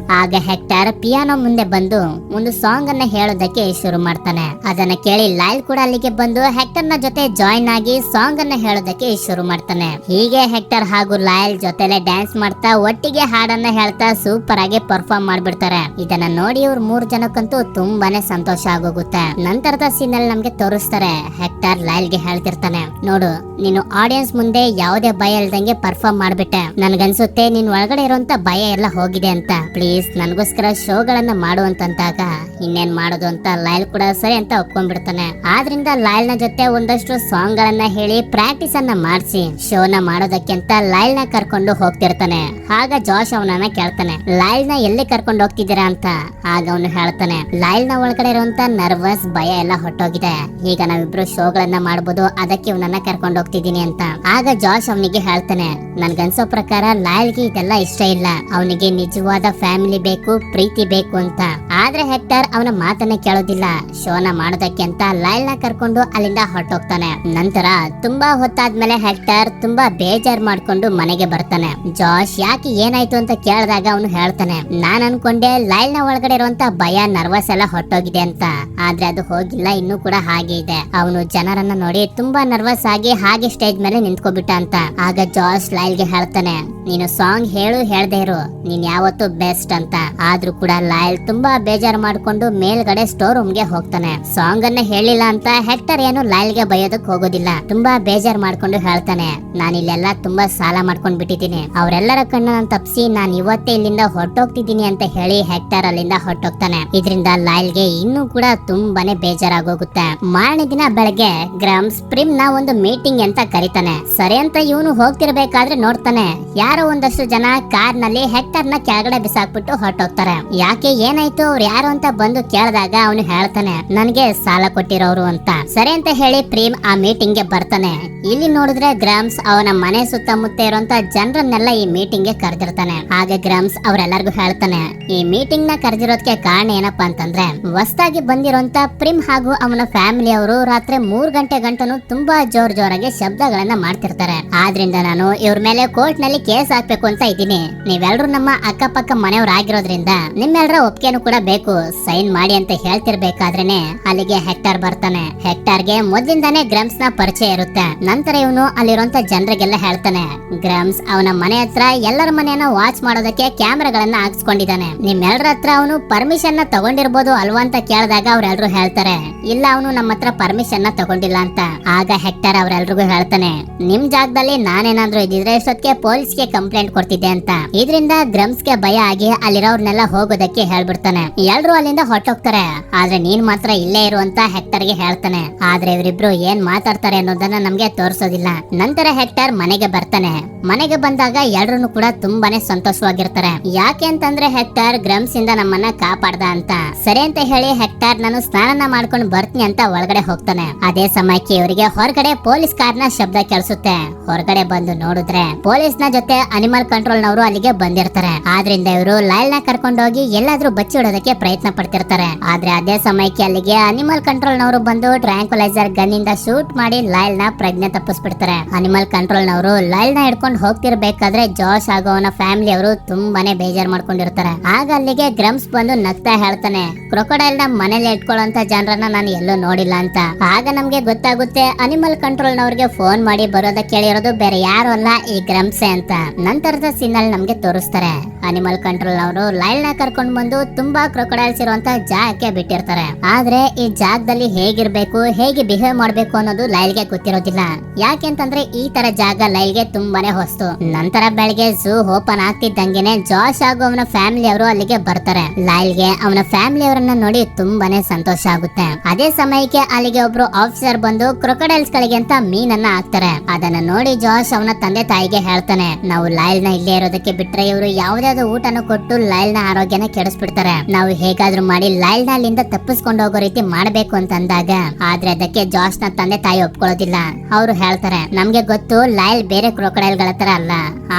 ಆಗ ಹೆಕ್ಟರ್ ಪಿಯಾನೋ ಮುಂದೆ ಬಂದು ಒಂದು ಸಾಂಗ್ ಅನ್ನ ಹೇಳೋದಕ್ಕೆ ಶುರು ಮಾಡ್ತಾನೆ. ಅದನ್ನ ಕೇಳಿ ಲೈಲ್ ಕೂಡ ಅಲ್ಲಿಗೆ ಬಂದು ಹೆಕ್ಟರ್ ನ ಜೊತೆ ಜಾಯಿನ್ ಆಗಿ ಸಾಂಗ್ ಅನ್ನ ಹೇಳೋದಕ್ಕೆ ಶುರು ಮಾಡ್ತಾನೆ. ಹೀಗೆ ಹೆಕ್ಟರ್ ಹಾಗೂ ಲೈಲ್ ಜೊತೆಲೆ ಡ್ಯಾನ್ಸ್ ಮಾಡ್ತಾ ಒಟ್ಟಿಗೆ ಹಾಡನ್ನ ಹೇಳ್ತಾ ಸೂಪರ್ ಆಗಿ ಪರ್ಫಾರ್ಮ್ ಮಾಡ್ಬಿಡ್ತಾರೆ. ಇದನ್ನ ನೋಡಿ ಇವ್ರು 3 ಜನಕ್ಕಂತೂ ತುಂಬಾನೇ ಸಂತೋಷ ಆಗೋಗುತ್ತೆ. ನಂತರದ ಸೀನ್ ಅಲ್ಲಿ ನಮ್ಗೆ ತೋರಿಸ್ತಾರೆ ಹೆಕ್ಟರ್ ಲೈಲ್ ಗೆ ಹೇಳ್ತಿರ್ತಾನೆ, ನೋಡು ನೀನು ಆಡಿಯನ್ಸ್ ಮುಂದೆ ಯಾವುದೇ ಭಯ ಇಲ್ದಂಗೆ ಪರ್ಫಾರ್ಮ್ ಮಾಡ್ಬಿಟ್ಟೆ. ನನ್ಗನ್ಸುತ್ತೆ ನೀನ್ ಒಳಗಡೆ ಇರುವಂತ ಭಯ ಎಲ್ಲ ಹೋಗಿದೆ ಅಂತ. ಪ್ಲೀಸ್ ನನ್ಗೋಸ್ಕರ ಶೋಗಳನ್ನ ಮಾಡು ಅಂತಂದಾಗ ಇನ್ನೇನ್ ಮಾಡೋದು ಅಂತ ಲೈಲ್ ಕೂಡ ಸರಿ ಅಂತ ಒಪ್ಕೊಂಡ್ಬಿಡ್ತಾನೆ. ಆದ್ರಿಂದ ಲೈಲ್ ನ ಜೊತೆ ಒಂದಷ್ಟು ಸಾಂಗ್ ಗಳನ್ನ ಹೇಳಿ ಪ್ರಾಕ್ಟೀಸ್ ಅನ್ನ ಮಾಡಿಸಿ ಶೋನ ಮಾಡೋದಕ್ಕೆ ಅಂತ ಲೈಲ್ ನ ಕರ್ಕೊಂಡು ಹೋಗ್ತಿರ್ತಾನೆ. ಆಗ ಜಾಶ್ ಅವನನ್ನ ಕೇಳ್ತಾನೆ ಲೈಲ್ ನ ಎಲ್ಲಿ ಕರ್ಕೊಂಡು ಹೋಗ್ತಿದ್ದೀರಾ ಅಂತ. ಆಗ ಅವನು ಹೇಳ್ತಾನೆ ಲೈಲ್ ನ ಒಳಗಡೆ ಇರುವಂತ ನರ್ವಸ್ ಭಯ ಎಲ್ಲ ಹೊಟ್ಟೋಗಿದೆ, ಈಗ ನಾವಿಬ್ರು ಶೋಗಳನ್ನ ಮಾಡ್ಬೋದು, ಅದಕ್ಕೆ ಇವನನ್ನ ಕರ್ಕೊಂಡು ಹೋಗ್ತಿದ್ದೀನಿ ಅಂತ. ಆಗ ಜಾಶ್ ಅವನಿಗೆ ಹೇಳ್ತಾನೆ ನನ್ಗನ್ಸೋ ಪ್ರಕಾರ ಲೈಲ್ಗೆ ಇದೆಲ್ಲ ಇಷ್ಟ ಇಲ್ಲ, ಅವನಿಗೆ ನಿಜವಾದ ಫ್ಯಾಮಿಲಿ ಬೇಕು, ಪ್ರೀತಿ ಬೇಕು ಅಂತ. ಆದ್ರೆ ಹೆಕ್ಟರ್ ಅವನ ಮಾತನ್ನ ಕೇಳೋದಿಲ್ಲ. ಶೋನ ಮಾಡೋದಕ್ಕೆ ಅಂತ ಲೈಲ್ ನ ಕರ್ಕೊಂಡು ಅಲ್ಲಿಂದ ಹೊರಟೋಗ್ತಾನೆ. ನಂತರ ತುಂಬಾ ಹೊತ್ತಾದ್ಮೇಲೆ ಹೆಕ್ಟರ್ ತುಂಬಾ ಬೇಜಾರ್ ಮಾಡ್ಕೊಂಡು ಮನೆಗೆ ಬರ್ತಾನೆ. ಜಾಶ್ ಯಾಕೆ ಏನಾಯ್ತು ಅಂತ ಕೇಳಿದಾಗ ಅವನು ಹೇಳ್ತಾನೆ, ನಾನ್ ಅನ್ಕೊಂಡೆ ಲೈಲ್ ನ ಒಳಗಡೆ ಇರುವಂತ ಭಯ ನರ್ವಸ್ ಎಲ್ಲ ಹೊಟ್ಟೋಗಿದೆ ಅಂತ, ಆದ್ರೆ ಅದು ಹೋಗಿಲ್ಲ, ಇನ್ನೂ ಕೂಡ ಹಾಗೆ ಇದೆ. ಅವನು ಜನರನ್ನ ನೋಡಿ ತುಂಬಾ ನರ್ವಸ್ ಆಗಿ ಹಾಗೆ ಸ್ಟೇಜ್ ಮೇಲೆ ನಿಂತ್ಕೊಬಿಟ್ಟ ಅಂತ. ಆಗ ಜಾಶ್ ಲೈಲ್ ಗೆ ಹೇಳ್ತಾನೆ, ನೀನು ಸಾಂಗ್ ಹೇಳ್ದೆ ಇರು, ನೀನ್ ಯಾವತ್ತು ಬೆಸ್ಟ್ ಅಂತ. ಆದ್ರೂ ಕೂಡ ಲೈಲ್ ತುಂಬಾ ಬೇಜಾರ್ ಮಾಡ್ಕೊಂಡು ಮೇಲ್ಗಡೆ ಸ್ಟೋರ್ ರೂಮ್ ಗೆ ಹೋಗ್ತಾನೆ. ಸಾಂಗ್ ಅನ್ನ ಹೇಳಿಲ್ಲ ಅಂತ ಹೆಕ್ಟರ್ ಏನು ಲೈಲ್ ಗೆ ಬಯೋದಕ್ ಹೋಗೋದಿಲ್ಲ. ತುಂಬಾ ಬೇಜಾರ್ ಮಾಡ್ಕೊಂಡು ಹೇಳ್ತಾನೆ, ನಾನು ಇಲ್ಲೆಲ್ಲ ತುಂಬಾ ಸಾಲ ಮಾಡ್ಕೊಂಡ್ ಬಿಟ್ಟಿದ್ದೀನಿ, ಅವರೆಲ್ಲರ ಕಣ್ಣನ್ನ ತಪ್ಪಿಸಿ ನಾನು ಇವತ್ತೇ ಇಲ್ಲಿಂದ ಹೊರಟೋಗ್ತಿದ್ದೀನಿ ಅಂತ ಹೇಳಿ ಹೆಕ್ಟರ್ ಅಲ್ಲಿಂದ ಹೊರಟೋಗ್ತಾನೆ. ಇದರಿಂದ ಲೈಲ್ ಗೆ ಇನ್ನೂ ಕೂಡ ತುಂಬಾನೇ ಬೇಜಾರಾಗೋಗುತ್ತೆ. ಮಾರನೇ ದಿನ ಬೆಳಗ್ಗೆ ಗ್ರಾಮ್ಸ್ ಪ್ರಿಮ್ ನ ಒಂದು ಮೀಟಿಂಗ್ ಅಂತ ಕರೀತಾನೆ. ಸರಿ ಅಂತ ಇವನು ಹೋಗ್ತಿರ್ಬೇಕಾದ್ರೆ ನೋಡ್ತಾನೆ, ಯಾರೋ ಒಂದಷ್ಟು ಜನ ಕಾರ್ ನಲ್ಲಿ ಹೆಕ್ಟರ್ ನ ಕೆಳಗಡೆ ಬಿಸಾಕ್ಬಿಟ್ಟು ಹೊರಟೋಗ್ತಾರೆ. ಯಾಕೆ ಏನಾಯ್ತು, ಅವ್ರು ಯಾರು ಅಂತ ಬಂದು ಕೇಳಿದಾಗ ಅವನು ಹೇಳ್ತಾನೆ, ನನ್ಗೆ ಸಾಲ ಕೊಟ್ಟಿರೋರು ಅಂತ. ಸರಿ ಅಂತ ಹೇಳಿ ಪ್ರೇಮ್ ಆ ಮೀಟಿಂಗ್ ಗೆ ಬರ್ತಾನೆ. ಇಲ್ಲಿ ನೋಡಿದ್ರೆ ಗ್ರಾಮ್ಸ್ ಅವನ ಮನೆ ಸುತ್ತಮುತ್ತ ಇರುವಂತ ಜನರನ್ನೆಲ್ಲ ಈ ಮೀಟಿಂಗ್ ಗೆ ಕರೆದಿರ್ತಾನೆ. ಆಗ ಗ್ರಾಮ್ಸ್ ಅವರೆಲ್ಲರಿಗೂ ಹೇಳ್ತಾನೆ, ಈ ಮೀಟಿಂಗ್ ನ ಕರೆದಿರೋದಕ್ಕೆ ಕಾರಣ ಏನಪ್ಪಾ ಅಂತಂದ್ರೆ, ಹೊಸದಾಗಿ ಬಂದಿರುವಂತ ಪ್ರಿಮ್ ಹಾಗೂ ಅವನ ಫ್ಯಾಮಿಲಿ ಅವರು ರಾತ್ರಿ 3 ಗಂಟೆ ಗಂಟನು ತುಂಬಾ ಜೋರಾಗಿ ಶಬ್ದಗಳನ್ನ ಮಾಡ್ತಿರ್ತಾರೆ. ಆದ್ರಿಂದ ನಾನು ಇವ್ರ ಮೇಲೆ ಕೋರ್ಟ್ ನಲ್ಲಿ ಕೇಸ್ ಹಾಕ್ಬೇಕು ಅಂತ ಇದ್ದೀನಿ. ನೀವೆಲ್ಲರೂ ನಮ್ಮ ಅಕ್ಕಪಕ್ಕ ಮನೆಯವರಾಗಿರೋದ್ರಿಂದ ನಿಮ್ಮೆಲ್ಲರ ಒಪ್ಪಿಗೆನೂ ಕೂಡ ಬೇಕು, ಸೈನ್ ಮಾಡಿ ಅಂತ ಹೇಳ್ತಿರ್ಬೇಕಾದ್ರೇನೆ ಅಲ್ಲಿಗೆ ಹೆಕ್ಟರ್ ಬರ್ತಾನೆ. ಹೆಕ್ಟರ್ಗೆ ಮೊದಲಿಂದಾನೇ ಗ್ರಾಮ್ಸ್ ನ ಪರಿಚಯ ಇರುತ್ತೆ. ನಂತರ ಇವನು ಅಲ್ಲಿರುವಂತ ಜನರಿಗೆಲ್ಲ ಹೇಳ್ತಾನೆ, ಗ್ರಾಮ್ಸ್ ಅವನ ಮನೆ ಹತ್ರ ಎಲ್ಲರ ಮನೆಯನ್ನ ವಾಚ್ ಮಾಡೋದಕ್ಕೆ ಕ್ಯಾಮೆರಾಗಳನ್ನ ಹಾಕ್ಸ್ಕೊಂಡಿದ್ದಾನೆ. ನಿಮ್ಮೆಲ್ಲರ ಹತ್ರ ಅವನು ಪರ್ಮಿಷನ್ ನ ತಗೊಂಡಿರ್ಬೋದು ಅಲ್ವಾ ಅಂತ ಕೇಳಿದಾಗ ಅವ್ರೆಲ್ರು ಹೇಳ್ತಾರೆ, ಇಲ್ಲ ಅವನು ನಮ್ಮ ಹತ್ರ ಪರ್ಮಿಷನ್ ನ ತಗೊಂಡಿಲ್ಲ ಅಂತ. ಆಗ ಹೆಕ್ಟರ್ ಅವ್ರೆಲ್ರಿಗೂ ಹೇಳ್ತಾನೆ, ನಿಮ್ ಜಾಗದಲ್ಲಿ ನಾನೇನಾದ್ರೂ ಇದ್ದಿದ್ರೆ ಇಷ್ಟೊತ್ತಿಗೆ ಪೊಲೀಸ್ಗೆ ಕಂಪ್ಲೇಂಟ್ ಕೊಡ್ತಿದ್ದೆ ಅಂತ. ಇದರಿಂದ ಗ್ರಾಮ್ಸ್ ಗೆ ಭಯ ಆಗಿ ಅಲ್ಲಿರೋರ್ನೆಲ್ಲ ಹೋಗೋದಕ್ಕೆ ಹೇಳ್ಬಿಡ್ತಾನೆ. ಎಲ್ರು ಅಲ್ಲಿಂದ ಹೊರಟೋಗ್ತಾರೆ. ಆದ್ರೆ ನೀನ್ ಮಾತ್ರ ಇಲ್ಲೇ ಇರುವಂತ ಹೆಕ್ಟರ್ ಗೆ ಹೇಳ್ತಾನೆ. ಆದ್ರೆ ಇವರಿಬ್ರು ಏನ್ ಮಾತಾಡ್ತಾರೆ ಅನ್ನೋದನ್ನ ನಮ್ಗೆ ತೋರಿಸೋದಿಲ್ಲ. ನಂತರ ಹೆಕ್ಟರ್ ಮನೆಗೆ ಬರ್ತಾನೆ. ಮನೆಗೆ ಬಂದಾಗ ಎಲ್ರು ಕೂಡ ತುಂಬಾನೇ ಸಂತೋಷವಾಗಿರ್ತಾರೆ. ಯಾಕೆ ಅಂತಂದ್ರೆ ಹೆಕ್ಟರ್ ಗ್ರಾಮ್ಸ್ ಇಂದ ನಮ್ಮನ್ನ ಕಾಪಾಡ್ದ ಅಂತ. ಸರಿ ಅಂತ ಹೇಳಿ ಹೆಕ್ಟರ್ ನಾನು ಸ್ನಾನ ಮಾಡ್ಕೊಂಡು ಬರ್ತೀನಿ ಅಂತ ಒಳಗಡೆ ಹೋಗ್ತಾನೆ. ಅದೇ ಸಮಯಕ್ಕೆ ಇವರಿಗೆ ಹೊರಗಡೆ ಪೊಲೀಸ್ ಕಾರ್ನ ಶಬ್ದ ಕೇಳಿಸುತ್ತೆ. ಹೊರಗಡೆ ಬಂದು ನೋಡಿದ್ರೆ ಪೊಲೀಸ್ ನ ಜೊತೆ ಅನಿಮಲ್ ಕಂಟ್ರೋಲ್ ನವರು ಅಲ್ಲಿಗೆ ಬಂದಿರ್ತಾರೆ. ಆದ್ರಿಂದ ಇವರು ಲೈಲ್ ನ ಕರ್ಕೊಂಡೋಗಿ ಎಲ್ಲಾದ್ರೂ ಬಚ್ಚಿ ಹೊಡೋದಕ್ಕೆ ಪ್ರಯತ್ನ ಪಡ್ತಿರ್ತಾರೆ. ಆದ್ರೆ ಅದೇ ಸಮಯಕ್ಕೆ ಅಲ್ಲಿಗೆ ಅನಿಮಲ್ ಕಂಟ್ರೋಲ್ ನವರು ಬಂದು ಟ್ರ್ಯಾಂಕ್ಯುಲೈಸರ್ ಗನ್ ಇಂದ ಶೂಟ್ ಮಾಡಿ ಲೈಲ್ ನ ಪ್ರಜ್ಞೆ ತಪ್ಪಿಸ್ಬಿಡ್ತಾರೆ. ಅನಿಮಲ್ ಕಂಟ್ರೋಲ್ ನವರು ಲೈಲ್ ನ ಹಿಡ್ಕೊಂಡು ಹೋಗ್ತಿರ್ಬೇಕಾದ್ರೆ ಜಾಶ್ ಹಾಗೂ ಅವನ ಫ್ಯಾಮಿಲಿ ಅವರು ತುಂಬಾನೇ ಬೇಜಾರ್ ಮಾಡ್ಕೊಂಡಿರ್ತಾರೆ. ಆಗ ಅಲ್ಲಿಗೆ ಗ್ರಮ್ಸ್ ಬಂದು ನಗ್ತಾ ಹೇಳ್ತಾನೆ, ಕ್ರೊಕೊಡೈಲ್ ನ ಮನೇಲಿ ಇಟ್ಕೊಳ್ಳುವಂತ ಜನರನ್ನ ನಾನು ಎಲ್ಲೂ ನೋಡಿಲ್ಲ ಅಂತ. ಆಗ ನಮ್ಗೆ ಗೊತ್ತಾಗುತ್ತೆ ಅನಿಮಲ್ ಕಂಟ್ರೋಲ್ ನವ್ರಿಗೆ ಫೋನ್ ಮಾಡಿ ಬರೋದಕ್ಕೆ ಕೇಳಿರೋದು ಬೇರೆ ಯಾರು ಅಲ್ಲ, ಈ ಗ್ರಮ್ಸೆ ಅಂತ. ನಂತರದ ಸೀನ್ ಅಲ್ಲಿ ನಮ್ಗೆ ತೋರಿಸ್ತಾರೆ, ಅನಿಮಲ್ ಕಂಟ್ರೋಲ್ ಅವರು ಲೈಲ್ ನ ಕರ್ಕೊಂಡು ಬಂದು ತುಂಬಾ ಕ್ರೊಕೊಡೈಲ್ಸ್ ಇರುವಂತ ಜಾಗಕ್ಕೆ ಬಿಟ್ಟಿರ್ತಾರೆ. ಆದ್ರೆ ಈ ಜಾಗದಲ್ಲಿ ಹೇಗಿರ್ಬೇಕು, ಹೇಗೆ ಬಿಹೇವ್ ಮಾಡ್ಬೇಕು ಅನ್ನೋದು ಲೈಲ್ಗೆ ಗೊತ್ತಿರೋದಿಲ್ಲ. ಯಾಕೆಂತಂದ್ರೆ ಈ ತರ ಜಾಗ ಲೈಲ್ಗೆ ತುಂಬಾನೇ ಹೊಸ್ತು. ನಂತರ ಬೆಳಗ್ಗೆ ಝೂ ಓಪನ್ ಆಗ್ತಿದ್ದಂಗೆನೆ ಜಾಶ್ ಹಾಗೂ ಅವನ ಫ್ಯಾಮಿಲಿ ಅವರು ಅಲ್ಲಿಗೆ ಬರ್ತಾರೆ. ಲೈಲ್ಗೆ ಅವನ ಫ್ಯಾಮಿಲಿ ಅವರನ್ನ ನೋಡಿ ತುಂಬಾನೇ ಸಂತೋಷ ಆಗುತ್ತೆ. ಅದೇ ಸಮಯಕ್ಕೆ ಅಲ್ಲಿಗೆ ಒಬ್ರು ಆಫೀಸರ್ ಬಂದು ಕ್ರೊಕೊಡೈಲ್ಸ್ ಗಳಿಗೆ ಅಂತ ಮೀನನ್ನ ಹಾಕ್ತಾರೆ. ಅದನ್ನ ನೋಡಿ ಜಾಶ್ ಅವನ ತಂದೆ ತಾಯಿಗೆ ಹೇಳ್ತಾನೆ, ನಾವು ಲೈಲ್ ನ ಇಲ್ಲೇ ಇರೋದಕ್ಕೆ ಬಿಟ್ರೆ ಇವರು ಯಾವ್ದಾದ್ರು ಊಟನ ಕೊಟ್ಟು ಲೈಲ್ ನ ಆರೋಗ್ಯನ ಕೆಡಿಸ್ಬಿಡ್ತಾರೆ. ನಾವು ಹೇಗಾದ್ರೂ ಮಾಡಿ ಲೈಲ್ ನ ಅಲ್ಲಿಂದ ತಪ್ಪಿಸ್ಕೊಂಡು ಹೋಗೋ ರೀತಿ ಮಾಡ್ಬೇಕು ಅಂತ ಅಂದಾಗ, ಆದ್ರೆ ಅದಕ್ಕೆ ಜಾಶ್ ನ ತಂದೆ ತಾಯಿ ಒಪ್ಕೊಳ್ಳೋದಿಲ್ಲ. ಅವರು ಹೇಳ್ತಾರೆ, ನಮ್ಗೆ ಗೊತ್ತು ಲೈಲ್ ಬೇರೆ ಕ್ರೊಕೊಡೈಲ್ ಗಳ ತರ ಅಲ್ಲ,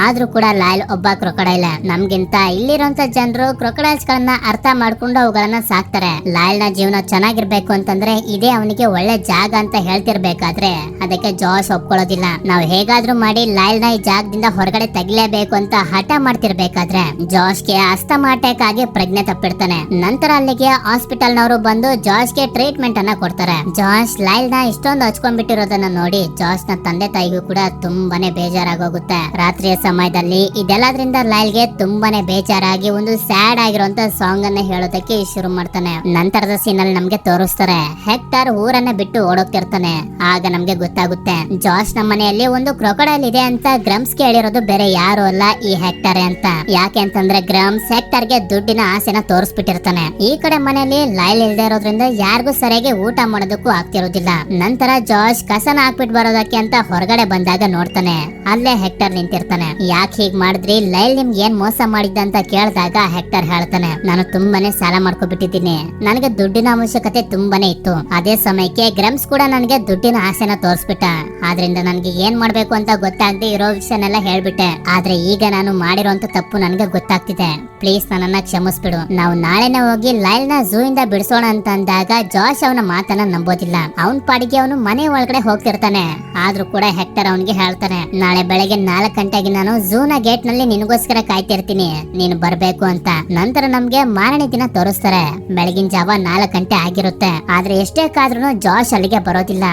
ಆದ್ರೂ ಕೂಡ ಲೈಲ್ ಒಬ್ಬ ಕ್ರೊಕೊಡೈಲ್. ನಮ್ಗಿಂತ ಇಲ್ಲಿರುವಂತ ಜನರು ಕ್ರೊಕೊಡೈಲ್ಸ್ ಗಳನ್ನ ಅರ್ಥ ಮಾಡ್ಕೊಂಡು ಅವುಗಳನ್ನ ಸಾಕ್ತಾರೆ. ಲೈಲ್ ನ ಜೀವನ ಚೆನ್ನಾಗಿರ್ಬೇಕು ಅಂತಂದ್ರೆ ಇದೇ ಅವನಿಗೆ ಒಳ್ಳೆ ಜಾಗ ಅಂತ ಹೇಳ್ತಿರ್ಬೇಕಾದ್ರೆ ಅದಕ್ಕೆ ಜಾಶ್ ಒಪ್ಕೊಳ್ಳೋದಿಲ್ಲ. ನಾವು ಹೇಗಾದ್ರೂ ಮಾಡಿ ಲೈಲ್ ನ ಈ ಜಾಗದಿಂದ ಹೊರಗಡೆ ತೆಗಿಲೇಬೇಕು ಅಂತ ಹಠ ಮಾಡ್ತಿರ್ಬೇಕಾದ್ರೆ ಜಾಶ್ಗೆ ಅಸ್ತಮಾ ಅಟ್ಯಾಕ್ ಆಗಿ ಪ್ರಜ್ಞೆ ತಪ್ಪಿಡ್ತಾನೆ. ನಂತರ ಅಲ್ಲಿಗೆ ಹಾಸ್ಪಿಟಲ್ ನವರು ಬಂದು ಜಾಶ್ಗೆ ಟ್ರೀಟ್ಮೆಂಟ್ ಅನ್ನ ಕೊಡ್ತಾರೆ. ಜಾಶ್ ಲೈಲ್ ನ ಇಷ್ಟೊಂದು ಹಚ್ಕೊಂಡ್ಬಿಟ್ಟಿರೋದನ್ನ ನೋಡಿ ಜಾಶ್ ನ ತಂದೆ ತಾಯಿಗೂ ಕೂಡ ತುಂಬಾನೇ ಬೇಜಾರಾಗೋಗುತ್ತೆ. ರಾತ್ರಿಯ ಸಮಯದಲ್ಲಿ ಇದೆಲ್ಲದ್ರಿಂದ ಲೈಲ್ಗೆ ತುಂಬಾನೇ ಬೇಜಾರಾಗಿ ಒಂದು ಸ್ಯಾಡ್ ಆಗಿರುವಂತ ಸಾಂಗ್ ಅನ್ನ ಹೇಳೋದಕ್ಕೆ ಶುರು ಮಾಡ್ತಾನೆ. ನಂತರದ ಸೀನ್ ಅಲ್ಲಿ ನಮ್ಗೆ ತೋರಿಸ್ತಾರೆ, ಹೆಕ್ಟರ್ ಊರನ್ನ ಬಿಟ್ಟು ಓಡೋಗ್ತಿರ್ತಾನೆ. ಆಗ ನಮ್ಗೆ ಗೊತ್ತಾಗುತ್ತೆ ಜಾಶ್ ನಮ್ಮ ಮನೆಯಲ್ಲಿ ಒಂದು ಕ್ರೊಕೊಡೈಲ್ ಇದೆ ಅಂತ ಗ್ರಮ್ಸ್ ಹೇಳಿರೋದು ಬೇರೆ ಯಾರು ಅಲ್ಲ, ಈ ಹೆಕ್ಟರ್ ಅಂತ. ಯಾಕೆ ಅಂತಂದ್ರೆ ಗ್ರಮ್ಸ್ ಹೆಕ್ಟರ್ ಗೆ ದುಡ್ಡಿನ ಆಸೆನ ತೋರಿಸ್ಬಿಟ್ಟಿರ್ತಾನೆ. ಈ ಕಡೆ ಮನೆಯಲ್ಲಿ ಲೈಲ್ ಇಲ್ದೇ ಇರೋದ್ರಿಂದ ಯಾರಿಗೂ ಸರಿಯಾಗಿ ಊಟ ಮಾಡೋದಕ್ಕೂ ಆಗ್ತಿರೋದಿಲ್ಲ. ನಂತರ ಜಾಶ್ ಕಸನ ಹಾಕ್ಬಿಟ್ಟು ಬರೋದಕ್ಕೆ ಅಂತ ಹೊರಗಡೆ ಬಂದಾಗ ನೋಡ್ತಾನೆ, ಅಲ್ಲೇ ಹೆಕ್ಟರ್ ನಿಂತಿರ್ತಾನೆ. ಯಾಕೆ ಹೀಗ್ ಮಾಡಿದ್ರಿ, ಲೈಲ್ ನಿಮ್ಗೆ ಏನ್ ಮೋಸ ಮಾಡಿದ್ದ ಅಂತ ಕೇಳಿದಾಗ ಹೆಕ್ಟರ್ ಹೇಳ್ತಾನೆ, ನಾನು ತುಂಬಾನೇ ಸಾಲ ಮಾಡ್ಕೊಬಿಟ್ಟಿದ್ದೀನಿ, ನನಗೆ ದುಡ್ಡಿನ ಅವಶ್ಯಕತೆ ತುಂಬಾನೇ ಇತ್ತು. ಅದೇ ಸಮಯಕ್ಕೆ ಗ್ರಮ್ಸ್ ಕೂಡ ನನಗೆ ದುಡ್ಡಿನ ಆಸೆನ ತೋರಿಸ್ಬಿಟ್ಟ. ಆದ್ರಿಂದ ನನ್ಗೆ ಏನ್ ಮಾಡ್ಬೇಕು ಅಂತ ಗೊತ್ತಾಗದೆ ಇರೋ ವಿಷಯನೆಲ್ಲ ಹೇಳ್ಬಿಟ್ಟೆ. ಆದ್ರೆ ಈಗ ನಾನು ಮಾಡಿರೋಂತ ತಪ್ಪು ನನಗೆ ಗೊತ್ತಾಗ್ತಿದೆ. ಪ್ಲೀಸ್ ನನ್ನನ್ನ ಕ್ಷಮಿಸ್ಬಿಡು. ನಾವು ನಾಳೆನೆ ಹೋಗಿ ಲೈಲ್ ನ ಝೂ ಇಂದ ಬಿಡಿಸೋಣ ಅಂತ ಅಂದಾಗ ಜಾಶ್ ಅವನ ಮಾತನ್ನ ನಂಬೋದಿಲ್ಲ. ಅವನ್ ಪಾಡಿಗೆ ಅವನು ಮನೆ ಒಳಗಡೆ ಹೋಗ್ತಿರ್ತಾನೆ. ಆದ್ರೂ ಕೂಡ ಹೆಕ್ಟರ್ ಅವನಿಗೆ ಹೇಳ್ತಾನೆ, ನಾಳೆ ಬೆಳಗ್ಗೆ 4 ಗಂಟೆಗೆ ನಾನು ಝೂ ನ ಗೇಟ್ ನಲ್ಲಿ ನಿನಗೋಸ್ಕರ ಕಾಯ್ತಿರ್ತೀನಿ, ನೀನು ಬರ್ಬೇಕು ಅಂತ. ನಂತರ ನಮ್ಗೆ ಮಾರನೇ ದಿನ ತೋರಿಸ್ತಾರೆ. ಬೆಳಗಿನ ಜಾವ 4 ಗಂಟೆ ಆಗಿರುತ್ತೆ. ಆದ್ರೆ ಎಷ್ಟೇ ಕಾದ್ರೂ ಜಾಶ್ ಅಲ್ಲಿಗೆ ಬರೋದಿಲ್ಲ.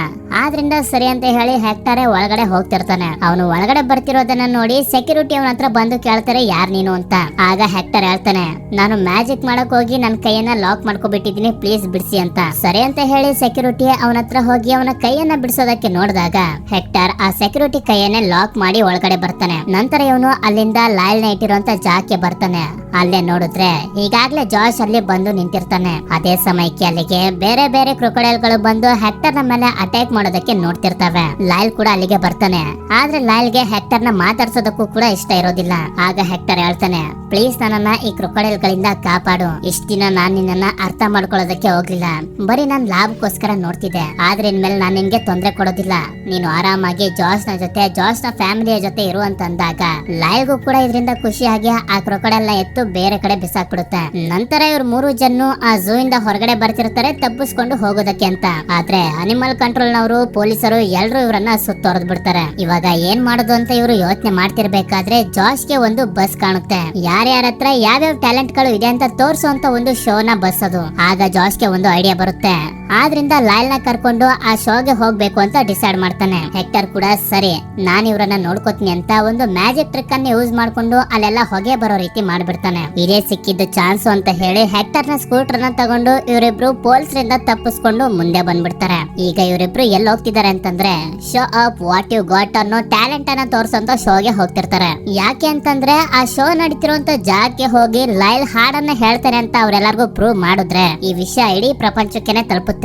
ಆದ್ರಿಂದ ಸರಿ ಅಂತ ಹೇಳಿ ಹೆಕ್ಟರ್ ಒಳಗಡೆ ಹೋಗ್ತಿರ್ತಾನೆ. ಅವನು ಒಳಗಡೆ ಬರ್ತಿರೋದನ್ನ ನೋಡಿ ಸೆಕ್ಯೂರಿಟಿ ಅವನ ಹತ್ರ ಬಂದು ಕೇಳ್ತಾರೆ, ಯಾರ್ ನೀನು ಅಂತ. ಆಗ ಹೆಕ್ಟರ್ ಹೇಳ್ತಾನೆ, ನಾನು ಮ್ಯಾಜಿಕ್ ಮಾಡಕ್ ಹೋಗಿ ನನ್ನ ಕೈಯನ್ನ ಲಾಕ್ ಮಾಡ್ಕೊಬಿಟ್ಟಿದ್ದೀನಿ, ಪ್ಲೀಸ್ ಬಿಡಿಸಿ ಅಂತ. ಸರಿ ಅಂತ ಹೇಳಿ ಸೆಕ್ಯೂರಿಟಿ ಅವನ ಹತ್ರ ಹೋಗಿ ಅವನ ಕೈಯನ್ನ ಬಿಡಿಸೋದಕ್ಕೆ ನೋಡಿದಾಗ ಹೆಕ್ಟರ್ ಆ ಸೆಕ್ಯೂರಿಟಿ ಕೈಯನ್ನೇ ಲಾಕ್ ಮಾಡಿ ಒಳಗಡೆ ಬರ್ತಾನೆ. ನಂತರ ಇವನು ಅಲ್ಲಿಂದ ಲೈಲ್ ನ ಇಟ್ಟಿರುವಂತ ಜಾಗಕ್ಕೆ ಬರ್ತಾನೆ. ಅಲ್ಲೇ ನೋಡಿದ್ರೆ ಈಗಾಗ್ಲೇ ಜಾಶ್ ಅಲ್ಲಿ ಬಂದು ನಿಂತಿರ್ತಾನೆ. ಅದೇ ಸಮಯಕ್ಕೆ ಅಲ್ಲಿಗೆ ಬೇರೆ ಬೇರೆ ಕ್ರೊಕೊಡೈಲ್ ಗಳು ಬಂದು ಹೆಕ್ಟರ್ ನ ಮೇಲೆ ಅಟ್ಯಾಕ್ ಮಾಡೋದಕ್ಕೆ ನೋಡ್ತಿರ್ತವೆ. ಲೈಲ್ ಕೂಡ ಅಲ್ಲಿಗೆ ಬರ್ತಾನೆ. ಆದ್ರೆ ಲೈಲ್ಗೆ ಹೆಕ್ಟರ್ ನ ಮಾತಾಡ್ಸೋದಕ್ಕೂ ಕೂಡ ಇಷ್ಟ ಇರೋದಿಲ್ಲ. ಆಗ ಹೆಕ್ಟರ್ ಹೇಳ್ತಾನೆ, ಪ್ಲೀಸ್ ನನ್ನನ್ನ ಈ ಕ್ರೊಕೊಡೈಲ್ ಗಳಿಂದ ಕಾಪಾಡು. ಇಷ್ಟ ದಿನ ನಾನ್ ನಿನ್ನ ಅರ್ಥ ಮಾಡ್ಕೊಳ್ಳೋದಕ್ಕೆ ಹೋಗ್ಲಿಲ್ಲ, ಬರೀ ನಾನ್ ಲಾಭಕ್ಕೋಸ್ಕರ ನೋಡ್ತಿದ್ದೆ. ಆದ್ರೆ ಇನ್ಮೇಲೆ ನಾನ್ ನಿನ್ಗೆ ತೊಂದರೆ ಕೊಡೋದಿಲ್ಲ. ನೀನು ಆರಾಮಾಗಿ ಜಾಶ್ ನ ಜೊತೆ, ಜಾಶ್ ನ ಫ್ಯಾಮಿಲಿಯ ಜೊತೆ ಇರು ಅಂತ ಅಂದಾಗ ಲೈಲ್ಗೂ ಕೂಡ ಇದರಿಂದ ಖುಷಿಯಾಗಿ ಆ ಕ್ರೊಕೊಡೈಲ್ ನ ಎತ್ತು ಬೇರೆ ಕಡೆ ಬಿಸಾಕ್ಬಿಡುತ್ತೆ. ನಂತರ ಇವ್ರು 3 ಜನ ಆ ಝೂ ಇಂದ ಹೊರಗಡೆ ಬರ್ತಿರ್ತಾರೆ ತಪ್ಪಿಸ್ಕೊಂಡು ಹೋಗೋದಕ್ಕೆ ಅಂತ. ಆದ್ರೆ ಅನಿಮಲ್ ಕಂಟ್ರೋಲ್ ನವರು, ಪೊಲೀಸರು ಎಲ್ರು ಇವರನ್ನ ಸುತ್ತೊರೆದ್ ಬಿಡ್ತಾರೆ. ಇವಾಗ ಏನ್ ಮಾಡೋದು ಅಂತ ಇವರು ಯೋಚನೆ ಮಾಡ್ತಿರ್ಬೇಕಾದ್ರೆ ಜಾಶ್ ಗೆ ಒಂದು ಬಸ್ ಕಾಣುತ್ತೆ. ಯಾರ್ಯಾರ ಹತ್ರ ಯಾವ್ಯಾವ ಟ್ಯಾಲೆಂಟ್ ಗಳು ಇದೆ ಅಂತ ತೋರ್ಸುವಂತ ಒಂದು ಶೋನ ಬಸ್ ಅದು. ಆಗ ಜಾಶ್ ಗೆ ಒಂದು ಐಡಿಯಾ ಬರುತ್ತೆ. ಆದ್ರಿಂದ ಲೈಲ್ ನ ಕರ್ಕೊಂಡು ಆ ಶೋಗೆ ಹೋಗ್ಬೇಕು ಅಂತ ಡಿಸೈಡ್ ಮಾಡ್ತಾನೆ. ಹೆಕ್ಟರ್ ಕೂಡ ಸರಿ, ನಾನ್ ಇವ್ರನ್ನ ನೋಡ್ಕೋತೀನಿ ಅಂತ ಒಂದು ಮ್ಯಾಜಿಕ್ ಟ್ರಿಕ್ ಅನ್ನ ಯೂಸ್ ಮಾಡ್ಕೊಂಡು ಅಲ್ಲೆಲ್ಲ ಹೊಗೆ ಬರೋ ರೀತಿ ಮಾಡ್ಬಿಡ್ತಾನೆ. ಇದೇ ಸಿಕ್ಕಿದ್ದು ಚಾನ್ಸ್ ಅಂತ ಹೇಳಿ ಹೆಕ್ಟರ್ ನ ಸ್ಕೂಟರ್ ನ ತಗೊಂಡು ಇವರಿಬ್ರು ಪೊಲೀಸರಿಂದ ತಪ್ಪಿಸ್ಕೊಂಡು ಮುಂದೆ ಬಂದ್ಬಿಡ್ತಾರೆ. ಈಗ ಇವರಿಬ್ರು ಎಲ್ಲಿ ಹೋಗ್ತಿದ್ದಾರೆ ಅಂತಂದ್ರೆ show up what you got ಅನ್ನೋ ಟ್ಯಾಲೆಂಟ್ ಅನ್ನ ತೋರ್ಸಂತ ಶೋಗೆ ಹೋಗ್ತಿರ್ತಾರೆ. ಯಾಕೆ ಅಂತಂದ್ರೆ ಆ ಶೋ ನಡೀತಿರುವಂತ ಜಾಗಕ್ಕೆ ಹೋಗಿ ಲೈಲ್ ಹಾಡನ್ನ ಹೇಳ್ತಾರೆ ಅಂತ ಅವ್ರೆಲ್ಲರಿಗೂ ಪ್ರೂವ್ ಮಾಡಿದ್ರೆ ಈ ವಿಷಯ ಇಡೀ ಪ್ರಪಂಚಕ್ಕೆನೆ ತಲುಪುತ್ತೆ.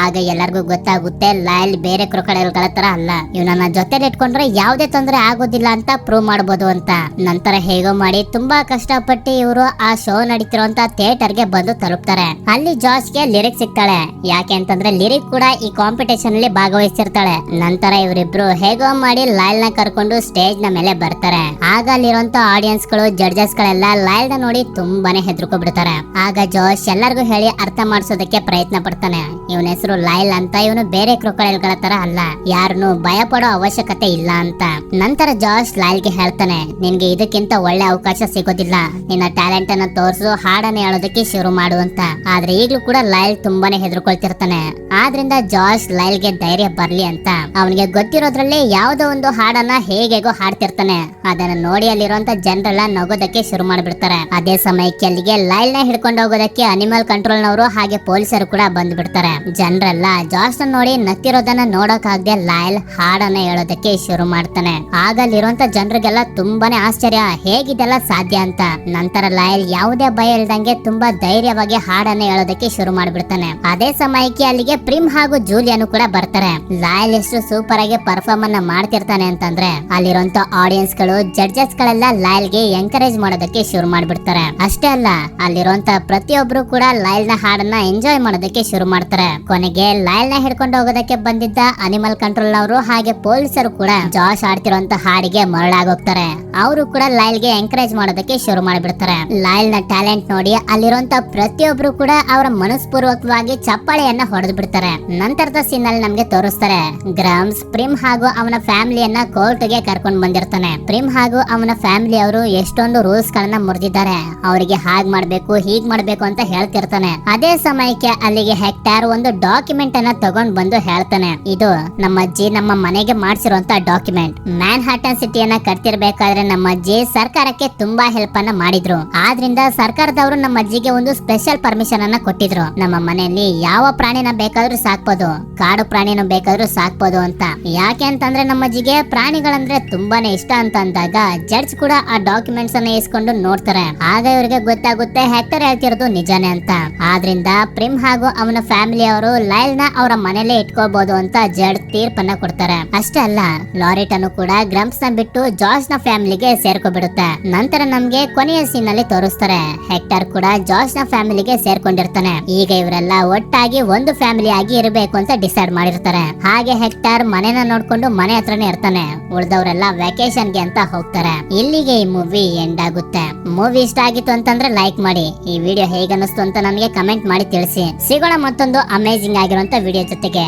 ಆಗ ಎಲ್ಲರಿಗೂ ಗೊತ್ತಾಗುತ್ತೆ ಲೈಲ್ ಬೇರೆ ಕ್ರೊಕೊಡೈಲ್ ಗಳ ತರ ಅಲ್ಲ, ಇವನನ್ನ ಜೊತೆಲಿ ಇಟ್ಕೊಂಡ್ರೆ ಯಾವುದೇ ತೊಂದರೆ ಆಗೋದಿಲ್ಲ ಅಂತ ಪ್ರೂವ್ ಮಾಡಬಹುದು ಅಂತ. ನಂತರ ಹೇಗೋ ಮಾಡಿ ತುಂಬಾ ಕಷ್ಟಪಟ್ಟು ಇವರು ಆ ಶೋ ನಡೀತಿರುವಂತ ಥಿಯೇಟರ್ ಗೆ ಬಂದು ತಲುಪ್ತಾರೆ. ಅಲ್ಲಿ ಜಾಶ್ ಗೆ ಲಿರಿಕ್ ಸಿಗ್ತಾಳೆ. ಯಾಕೆ ಅಂತಂದ್ರೆ ಲಿರಿಕ್ ಕೂಡ ಈ ಕಾಂಪಿಟೇಷನ್ ಅಲ್ಲಿ ಭಾಗವಹಿಸಿರ್ತಾಳೆ. ನಂತರ ಇವರಿಬ್ರು ಹೇಗೋ ಮಾಡಿ ಲೈಲ್ ನ ಕರ್ಕೊಂಡು ಸ್ಟೇಜ್ ನ ಮೇಲೆ ಬರ್ತಾರೆ. ಆಗ ಅಲ್ಲಿರುವಂತ ಆಡಿಯನ್ಸ್ ಗಳು, ಜಡ್ಜಸ್ ಗಳೆಲ್ಲ ಲೈಲ್ ನ ನೋಡಿ ತುಂಬಾನೇ ಹೆದರ್ಕೊಂಡ್ಬಿಡ್ತಾರೆ. ಆಗ ಜಾಶ್ ಎಲ್ಲರಿಗೂ ಹೇಳಿ ಅರ್ಥ ಮಾಡಿಸೋದಕ್ಕೆ ಪ್ರಯತ್ನ ಪಡ್ತಾನೆ. ಇವನ ಹೆಸರು ಲೈಲ್ ಅಂತ, ಇವನು ಬೇರೆ ಕ್ರೊಕೊಡೈಲ್ ಗಳ ತರ ಅಲ್ಲ, ಯಾರನ್ನು ಭಯ ಪಡೋ ಅವಶ್ಯಕತೆ ಇಲ್ಲ ಅಂತ. ನಂತರ ಜಾಶ್ ಲೈಲ್ ಗೆ ಹೇಳ್ತಾನೆ, ನಿನ್ಗೆ ಇದಕ್ಕಿಂತ ಒಳ್ಳೆ ಅವಕಾಶ ಸಿಗೋದಿಲ್ಲ, ನಿನ್ನ ಟ್ಯಾಲೆಂಟ್ ಅನ್ನ ತೋರಿಸು, ಹಾಡನ್ನ ಹೇಳೋದಕ್ಕೆ ಶುರು ಮಾಡು ಅಂತ. ಆದ್ರೆ ಈಗ್ಲೂ ಕೂಡ ಲೈಲ್ ತುಂಬಾನೇ ಹೆದರ್ಕೊಳ್ತಿರ್ತಾನೆ. ಆದ್ರಿಂದ ಜಾಶ್ ಲೈಲ್ ಗೆ ಧೈರ್ಯ ಬರ್ಲಿ ಅಂತ ಅವನಿಗೆ ಗೊತ್ತಿರೋದ್ರಲ್ಲಿ ಯಾವ್ದೋ ಒಂದು ಹಾಡನ್ನ ಹೇಗೆಗೋ ಹಾಡ್ತಿರ್ತಾನೆ. ಅದನ್ನ ನೋಡಿ ಅಲ್ಲಿರುವಂತ ಜನರೆಲ್ಲ ನಗೋದಕ್ಕೆ ಶುರು ಮಾಡ್ಬಿಡ್ತಾರೆ. ಅದೇ ಸಮಯಕ್ಕೆ ಅಲ್ಲಿಗೆ ಲೈಲ್ ನ ಹಿಡ್ಕೊಂಡು ಹೋಗೋದಕ್ಕೆ ಅನಿಮಲ್ ಕಂಟ್ರೋಲ್ ನವರು ಹಾಗೆ ಪೊಲೀಸರು ಕೂಡ ಬಂದ್ಬಿಡ್ತಾರೆ. ಜನರೆಲ್ಲ ಜಾಶ್ ನೋಡಿ ನಕ್ಕಿರೋದನ್ನ ನೋಡೋಕಾಗದೆ ಲೈಲ್ ಹಾಡನ್ನ ಹೇಳೋದಕ್ಕೆ ಶುರು ಮಾಡ್ತಾನೆ. ಆಗ ಅಲ್ಲಿರುವಂತ ಜನರಿಗೆಲ್ಲ ತುಂಬಾನೇ ಆಶ್ಚರ್ಯ, ಹೇಗಿದೆಲ್ಲ ಸಾಧ್ಯ ಅಂತ. ನಂತರ ಲೈಲ್ ಯಾವುದೇ ಭಯ ಇಲ್ದಂಗೆ ತುಂಬಾ ಧೈರ್ಯವಾಗಿ ಹಾಡನ್ನ ಹೇಳೋದಕ್ಕೆ ಶುರು ಮಾಡ್ಬಿಡ್ತಾನೆ. ಅದೇ ಸಮಯಕ್ಕೆ ಅಲ್ಲಿಗೆ ಪ್ರಿಮ್ ಹಾಗೂ ಜೂಲಿಯಾನು ಕೂಡ ಬರ್ತಾರೆ. ಲೈಲ್ ಎಷ್ಟು ಸೂಪರ್ ಆಗಿ ಪರ್ಫಾರ್ಮ್ ಅನ್ನ ಮಾಡ್ತಿರ್ತಾನೆ ಅಂತಂದ್ರೆ ಅಲ್ಲಿರುವಂತ ಆಡಿಯನ್ಸ್ ಗಳು, ಜಡ್ಜಸ್ ಗಳೆಲ್ಲ ಲೈಲ್ ಗೆ ಎಂಕರೇಜ್ ಮಾಡೋದಕ್ಕೆ ಶುರು ಮಾಡ್ಬಿಡ್ತಾರೆ. ಅಷ್ಟೇ ಅಲ್ಲ, ಅಲ್ಲಿರುವಂತ ಪ್ರತಿಯೊಬ್ರು ಕೂಡ ಲೈಲ್ ನ ಹಾಡನ್ನ ಎಂಜಾಯ್ ಮಾಡೋದಕ್ಕೆ ಶುರು ಮಾಡ್ತಾರೆ. ಕೊನೆಗೆ ಲೈಲ್ ನ ಹಿಡ್ಕೊಂಡು ಹೋಗೋದಕ್ಕೆ ಬಂದಿದ್ದ ಅನಿಮಲ್ ಕಂಟ್ರೋಲ್ ನವರು ಹಾಗೆ ಪೊಲೀಸರು ಕೂಡ ಜಾಶ್ ಆಡ್ತಿರುವಂತ ಹಾಡಿಗೆ ಮರಳಾಗೋಗ್ತಾರೆ. ಅವರು ಕೂಡ ಲೈಲ್ ಗೆ ಎಂಕರೇಜ್ ಮಾಡೋದಕ್ಕೆ ಶುರು ಮಾಡ್ಬಿಡ್ತಾರೆ. ಲೈಲ್ ನ ಟ್ಯಾಲೆಂಟ್ ನೋಡಿ ಅಲ್ಲಿರುವಂತ ಪ್ರತಿಯೊಬ್ರು ಕೂಡ ಅವರ ಮನಸ್ಪೂರ್ವಕವಾಗಿ ಚಪ್ಪಾಳೆಯನ್ನ ಹೊಡೆದು ಬಿಡ್ತಾರೆ. ನಂತರದ ಸೀನ್ ಅಲ್ಲಿ ನಮ್ಗೆ ತೋರಿಸ್ತಾರೆ, ಗ್ರಾಮ್ಸ್ ಪ್ರಿಮ್ ಹಾಗೂ ಅವನ ಫ್ಯಾಮಿಲಿಯನ್ನ ಕೋರ್ಟ್ ಗೆ ಕರ್ಕೊಂಡು ಬಂದಿರ್ತಾನೆ. ಪ್ರಿಮ್ ಹಾಗೂ ಅವನ ಫ್ಯಾಮಿಲಿ ಅವರು ಎಷ್ಟೊಂದು ರೂಲ್ಸ್ ಗಳನ್ನ ಮುರಿದಿದ್ದಾರೆ, ಅವರಿಗೆ ಹಾಗ್ ಮಾಡ್ಬೇಕು ಹೀಗ್ ಮಾಡ್ಬೇಕು ಅಂತ ಹೇಳ್ತಿರ್ತಾನೆ. ಅದೇ ಸಮಯಕ್ಕೆ ಅಲ್ಲಿಗೆ ಹೆಕ್ಟರ್ ಒಂದು ಡಾಕ್ಯುಮೆಂಟ್ ಅನ್ನ ತಗೊಂಡ್ ಬಂದು ಹೇಳ್ತಾನೆ, ಇದು ನಮ್ಮ ಅಜ್ಜಿ ನಮ್ಮ ಮನೆಗೆ ಮಾಡ್ಸಿರುವಂತ ಡಾಕ್ಯುಮೆಂಟ್. ಮ್ಯಾನ್ ಹ್ಯಾಟನ್ ಸಿಟಿಯನ್ನ ಕಟ್ತಿರ್ಬೇಕಾದ್ರೆ ನಮ್ಮ ಅಜ್ಜಿ ಸರ್ಕಾರಕ್ಕೆ ತುಂಬಾ ಹೆಲ್ಪ್ ಅನ್ನ ಮಾಡಿದ್ರು. ಆದ್ರಿಂದ ಸರ್ಕಾರದವರು ನಮ್ಮ ಅಜ್ಜಿಗೆ ಒಂದು ಸ್ಪೆಷಲ್ ಪರ್ಮಿಷನ್ ಅನ್ನ ಕೊಟ್ಟಿದ್ರು. ನಮ್ಮ ಮನೆಯಲ್ಲಿ ಯಾವ ಪ್ರಾಣಿನ ಬೇಕಾದ್ರೂ ಸಾಕ್ಬೋದು, ಕಾಡು ಪ್ರಾಣಿನ ಬೇಕಾದ್ರೂ ಸಾಕ್ಬೋದು ಅಂತ. ಯಾಕೆ ಅಂತಂದ್ರೆ ನಮ್ಮ ಅಜ್ಜಿಗೆ ಪ್ರಾಣಿಗಳಂದ್ರೆ ತುಂಬಾನೇ ಇಷ್ಟ ಅಂತ ಅಂದಾಗ ಜಡ್ಜ್ ಕೂಡ ಆ ಡಾಕ್ಯುಮೆಂಟ್ಸ್ ಅನ್ನ ಇಸ್ಕೊಂಡು ನೋಡ್ತಾರೆ. ಆಗ ಇವರಿಗೆ ಗೊತ್ತಾಗುತ್ತೆ ಹೆಕ್ಟರ್ ಹೇಳ್ತಿರೋದು ನಿಜಾನೇ ಅಂತ. ಆದ್ರಿಂದ ಪ್ರಿಮ್ ಹಾಗೂ ಅವನ ಫ್ಯಾಮಿಲಿ ಅವರು ಲೈಲ್ ನ ಅವರ ಮನೇಲೆ ಇಟ್ಕೋಬಹುದು ಅಂತ ಜಡ್ ತೀರ್ಪನ್ನ ಕೊಡ್ತಾರೆ. ಅಷ್ಟೇ ಅಲ್ಲ, ಲಾರಿಟನು ಕೂಡ ಗ್ರಂಪ್ಸ್ ನ ಬಿಟ್ಟು ಜಾರ್ಜ್ ನ ಫ್ಯಾಮಿಲಿಗೆ ಸೇರ್ಕೊಬಿಡುತ್ತೆ. ನಂತರ ನಮ್ಗೆ ಕೊನೆಯ ಸೀನ್ ಅಲ್ಲಿ ತೋರಿಸ್ತಾರೆ, ಹೆಕ್ಟರ್ ಕೂಡ ಜಾರ್ಜ್ ನ ಫ್ಯಾಮಿಲಿಗೆ ಸೇರ್ಕೊಂಡಿರ್ತಾನೆ. ಈಗ ಇವರೆಲ್ಲ ಒಟ್ಟಾಗಿ ಒಂದು ಫ್ಯಾಮಿಲಿ ಆಗಿ ಇರಬೇಕು ಅಂತ ಡಿಸೈಡ್ ಮಾಡಿರ್ತಾರೆ. ಹಾಗೆ ಹೆಕ್ಟರ್ ಮನೆನ ನೋಡ್ಕೊಂಡು ಮನೆ ಹತ್ರನೇ ಇರ್ತಾನೆ. ಉಳ್ದವರೆಲ್ಲ ವೆಕೇಶನ್ ಗೆ ಅಂತ ಹೋಗ್ತಾರೆ. ಇಲ್ಲಿಗೆ ಈ ಮೂವಿ ಎಂಡ್ ಆಗುತ್ತೆ. ಮೂವಿ ಇಷ್ಟ ಆಗಿತ್ತು ಅಂತಂದ್ರೆ ಲೈಕ್ ಮಾಡಿ. ಈ ವಿಡಿಯೋ ಹೇಗೆ ಅನಿಸ್ತು ಅಂತ ನನಗೆ ಕಮೆಂಟ್ ಮಾಡಿ ತಿಳಿಸಿ. ಸಿಗೋಣ ಮತ್ತೊಂದು ಅಮೇಜಿಂಗ್ ಆಗಿರುವಂತ ವಿಡಿಯೋ ಜೊತೆಗೆ.